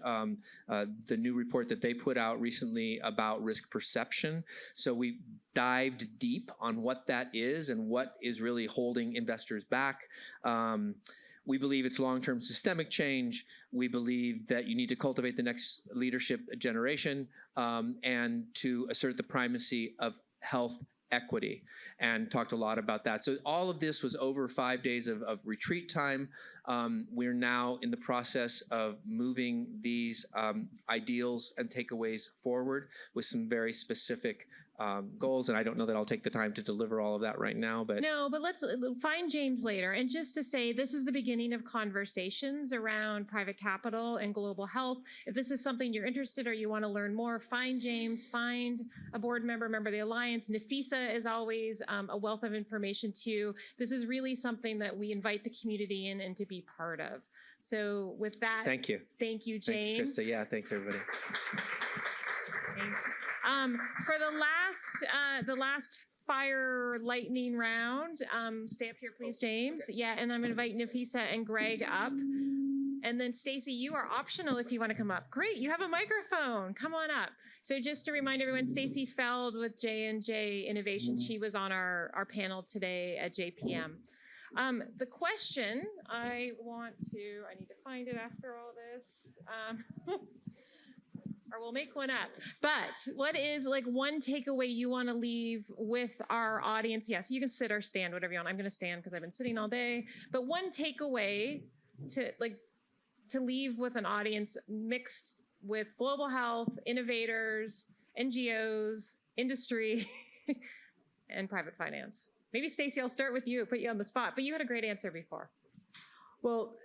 the new report that they put out recently about risk perception. So we dived deep on what that is and what is really holding investors back. We believe it's long-term systemic change. We believe that you need to cultivate the next leadership generation and to assert the primacy of health equity, and talked a lot about that. So all of this was over 5 days of retreat time. We're now in the process of moving these ideals and takeaways forward with some very specific goals, and I don't know that I'll take the time to deliver all of that right now, but no, but let's find James later. And just to say, this is the beginning of conversations around private capital and global health. If this is something you're interested or you want to learn more, find James, find a board member of the Alliance. Nafisa is always a wealth of information too. This is really something that we invite the community in and to be part of. So with that, thank you, James. Thank you, Krista. Yeah, thanks everybody. For the last fire lightning round, stay up here, please, James. Okay. Yeah, and I'm going to invite Nafisa and Greg up. And then Stacy, you are optional if you want to come up. Great, you have a microphone. Come on up. So just to remind everyone, Stacy Feld with J&J Innovation, she was on our panel today at JPM. The question I need to find it after all this. Or we'll make one up. But what is one takeaway you want to leave with our audience? Yes, you can sit or stand, whatever you want. I'm going to stand because I've been sitting all day. But one takeaway to leave with an audience mixed with global health, innovators, NGOs, industry, and private finance. Maybe Stacy, I'll start with you, put you on the spot, but you had a great answer before. Well,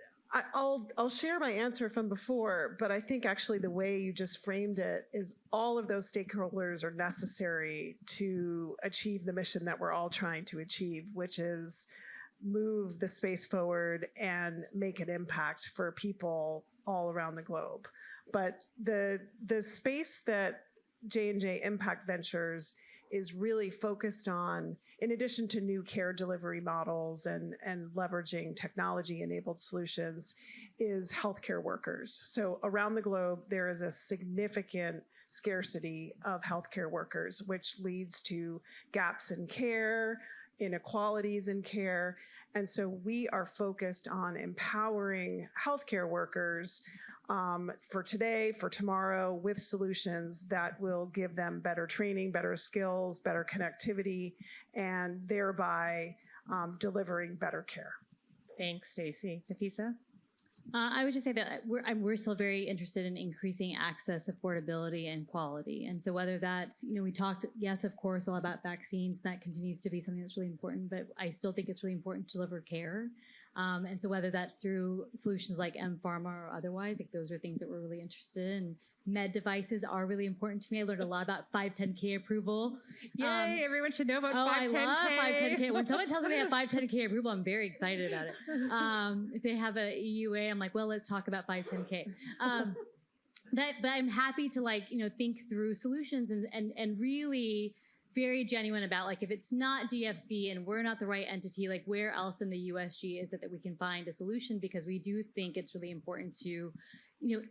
I'll share my answer from before, but I think actually the way you just framed it is all of those stakeholders are necessary to achieve the mission that we're all trying to achieve, which is move the space forward and make an impact for people all around the globe. But the space that J&J Impact Ventures is really focused on, in addition to new care delivery models and leveraging technology-enabled solutions, is healthcare workers. So around the globe, there is a significant scarcity of healthcare workers, which leads to gaps in care, inequalities in care. And so we are focused on empowering healthcare workers for today, for tomorrow, with solutions that will give them better training, better skills, better connectivity, and thereby delivering better care. Thanks, Stacy. Nafisa? I would just say that we're still very interested in increasing access, affordability, and quality. And so whether that's, we talked, yes, of course, a lot about vaccines. That continues to be something that's really important, but I still think it's really important to deliver care. And so whether that's through solutions like mPharma or otherwise, like those are things that we're really interested in. Med devices are really important to me. I learned a lot about 510K approval. Yay, everyone should know about 510K. I love 510K. When someone tells me they have 510K approval, I'm very excited about it. If they have a EUA, I'm like, well, let's talk about 510K. But I'm happy to think through solutions and really very genuine about if it's not DFC and we're not the right entity, where else in the USG is it that we can find a solution? Because we do think it's really important to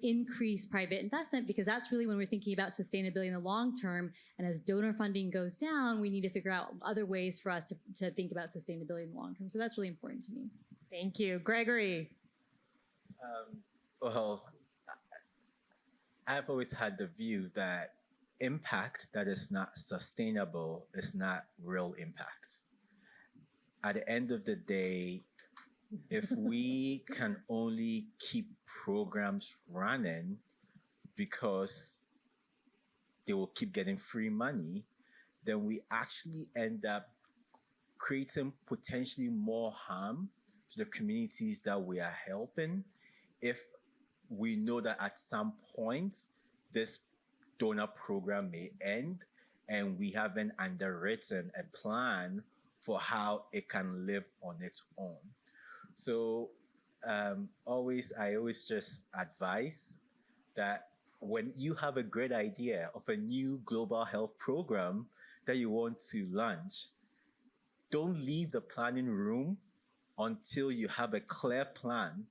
increase private investment, because that's really when we're thinking about sustainability in the long term. And as donor funding goes down, we need to figure out other ways for us to think about sustainability in the long term. So that's really important to me. Thank you. Gregory? Well, I've always had the view that impact that is not sustainable is not real impact. At the end of the day, if we can only keep programs running because they will keep getting free money, then we actually end up creating potentially more harm to the communities that we are helping, if we know that at some point this donor program may end and we haven't underwritten a plan for how it can live on its own. So I always just advise that when you have a great idea of a new global health program that you want to launch, don't leave the planning room until you have a clear plan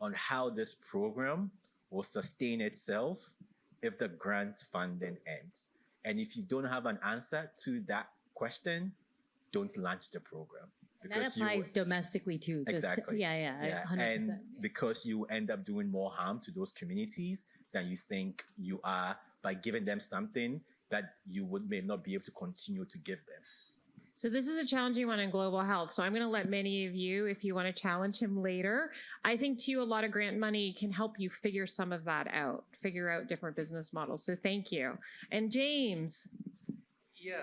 on how this program will sustain itself if the grant funding ends. And if you don't have an answer to that question, don't launch the program. That applies domestically too. Exactly. Yeah. 100%. And because you end up doing more harm to those communities than you think you are by giving them something that you may not be able to continue to give them. So this is a challenging one in global health. So I'm going to let many of you, if you want to challenge him later, I think too, a lot of grant money can help you figure some of that out, figure out different business models. So thank you. And James. Yeah.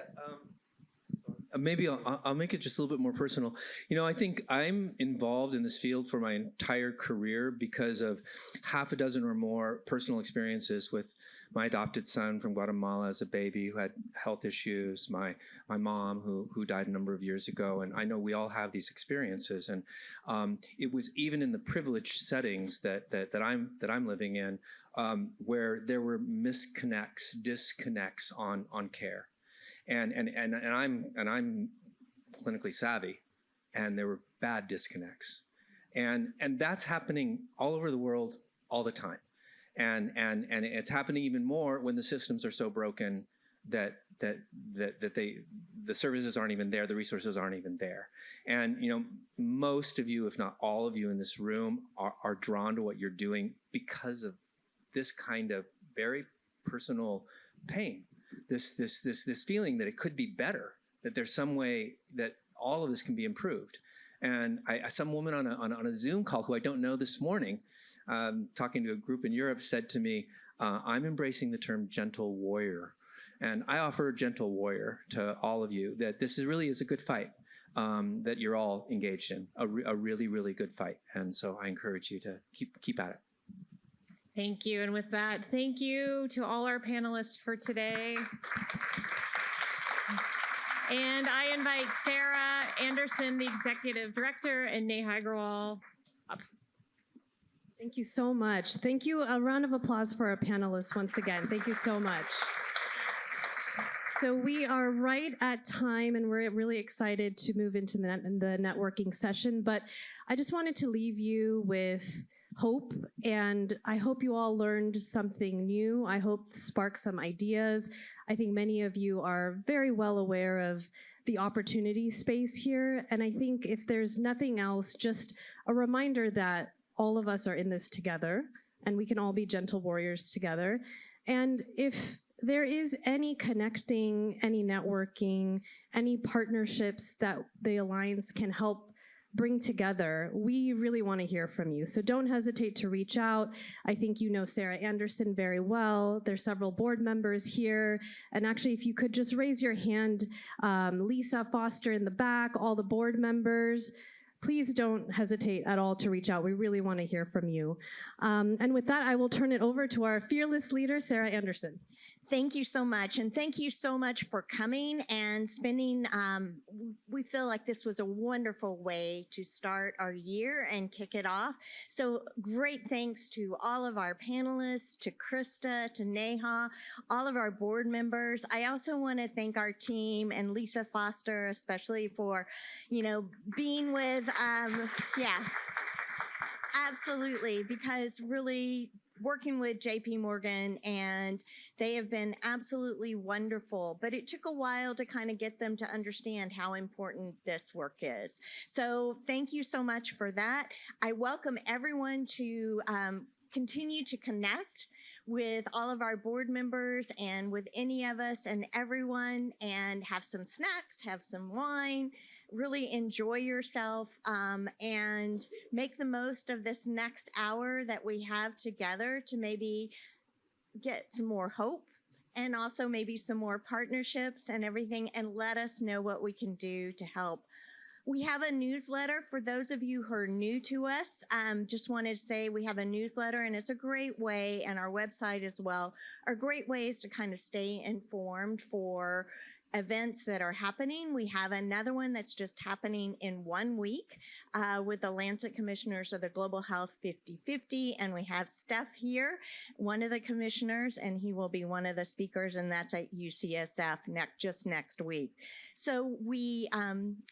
Maybe I'll make it just a little bit more personal. I think I'm involved in this field for my entire career because of half a dozen or more personal experiences with my adopted son from Guatemala as a baby who had health issues, my mom who died a number of years ago. And I know we all have these experiences. And it was even in the privileged settings that I'm living in where there were disconnects on care. And I'm clinically savvy, and there were bad disconnects, and that's happening all over the world all the time, and it's happening even more when the systems are so broken that the services aren't even there, the resources aren't even there, and most of you, if not all of you in this room, are drawn to what you're doing because of this kind of very personal pain. This feeling that it could be better, that there's some way that all of this can be improved. And some woman on a Zoom call who I don't know this morning, talking to a group in Europe, said to me, I'm embracing the term gentle warrior. And I offer gentle warrior to all of you, that this really is a good fight that you're all engaged in, a really, really good fight. And so I encourage you to keep at it. Thank you. And with that, thank you to all our panelists for today. And I invite Sarah Anderson, the Executive Director, and Neha Agarwal up. Thank you so much. Thank you. A round of applause for our panelists once again. Thank you so much. So we are right at time, and we're really excited to move into the networking session. But I just wanted to leave you with hope. And I hope you all learned something new. I hope sparked some ideas. I think many of you are very well aware of the opportunity space here. And I think if there's nothing else, just a reminder that all of us are in this together and we can all be gentle warriors together. And if there is any connecting, any networking, any partnerships that the Alliance can help bring together, we really want to hear from you. So don't hesitate to reach out. I think you know Sarah Anderson very well. There's several board members here. And actually, if you could just raise your hand, Lisa Foster in the back, all the board members, please don't hesitate at all to reach out. We really want to hear from you. And with that, I will turn it over to our fearless leader, Sarah Anderson. Thank you so much. And thank you so much for coming and spending, we feel like this was a wonderful way to start our year and kick it off. So great thanks to all of our panelists, to Krista, to Neha, all of our board members. I also want to thank our team and Lisa Foster, especially for, being with, yeah, absolutely, because really working with JP Morgan, and they have been absolutely wonderful, but it took a while to kind of get them to understand how important this work is. So thank you so much for that. I welcome everyone to continue to connect with all of our board members and with any of us and everyone, and have some snacks, have some wine, really enjoy yourself, and make the most of this next hour that we have together to maybe get some more hope and also maybe some more partnerships and everything, and let us know what we can do to help. We have a newsletter for those of you who are new to us. Just wanted to say we have a newsletter, and it's a great way, and our website as well, are great ways to kind of stay informed for events that are happening. We have another one that's just happening in 1 week with the Lancet Commissioners of the Global Health 50/50. And we have Steph here, one of the commissioners, and he will be one of the speakers, and that's at UCSF just next week. So we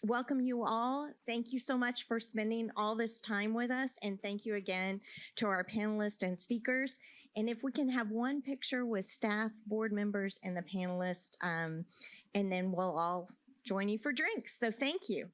welcome you all. Thank you so much for spending all this time with us. And thank you again to our panelists and speakers. And if we can have one picture with staff, board members, and the panelists, and then we'll all join you for drinks. So thank you.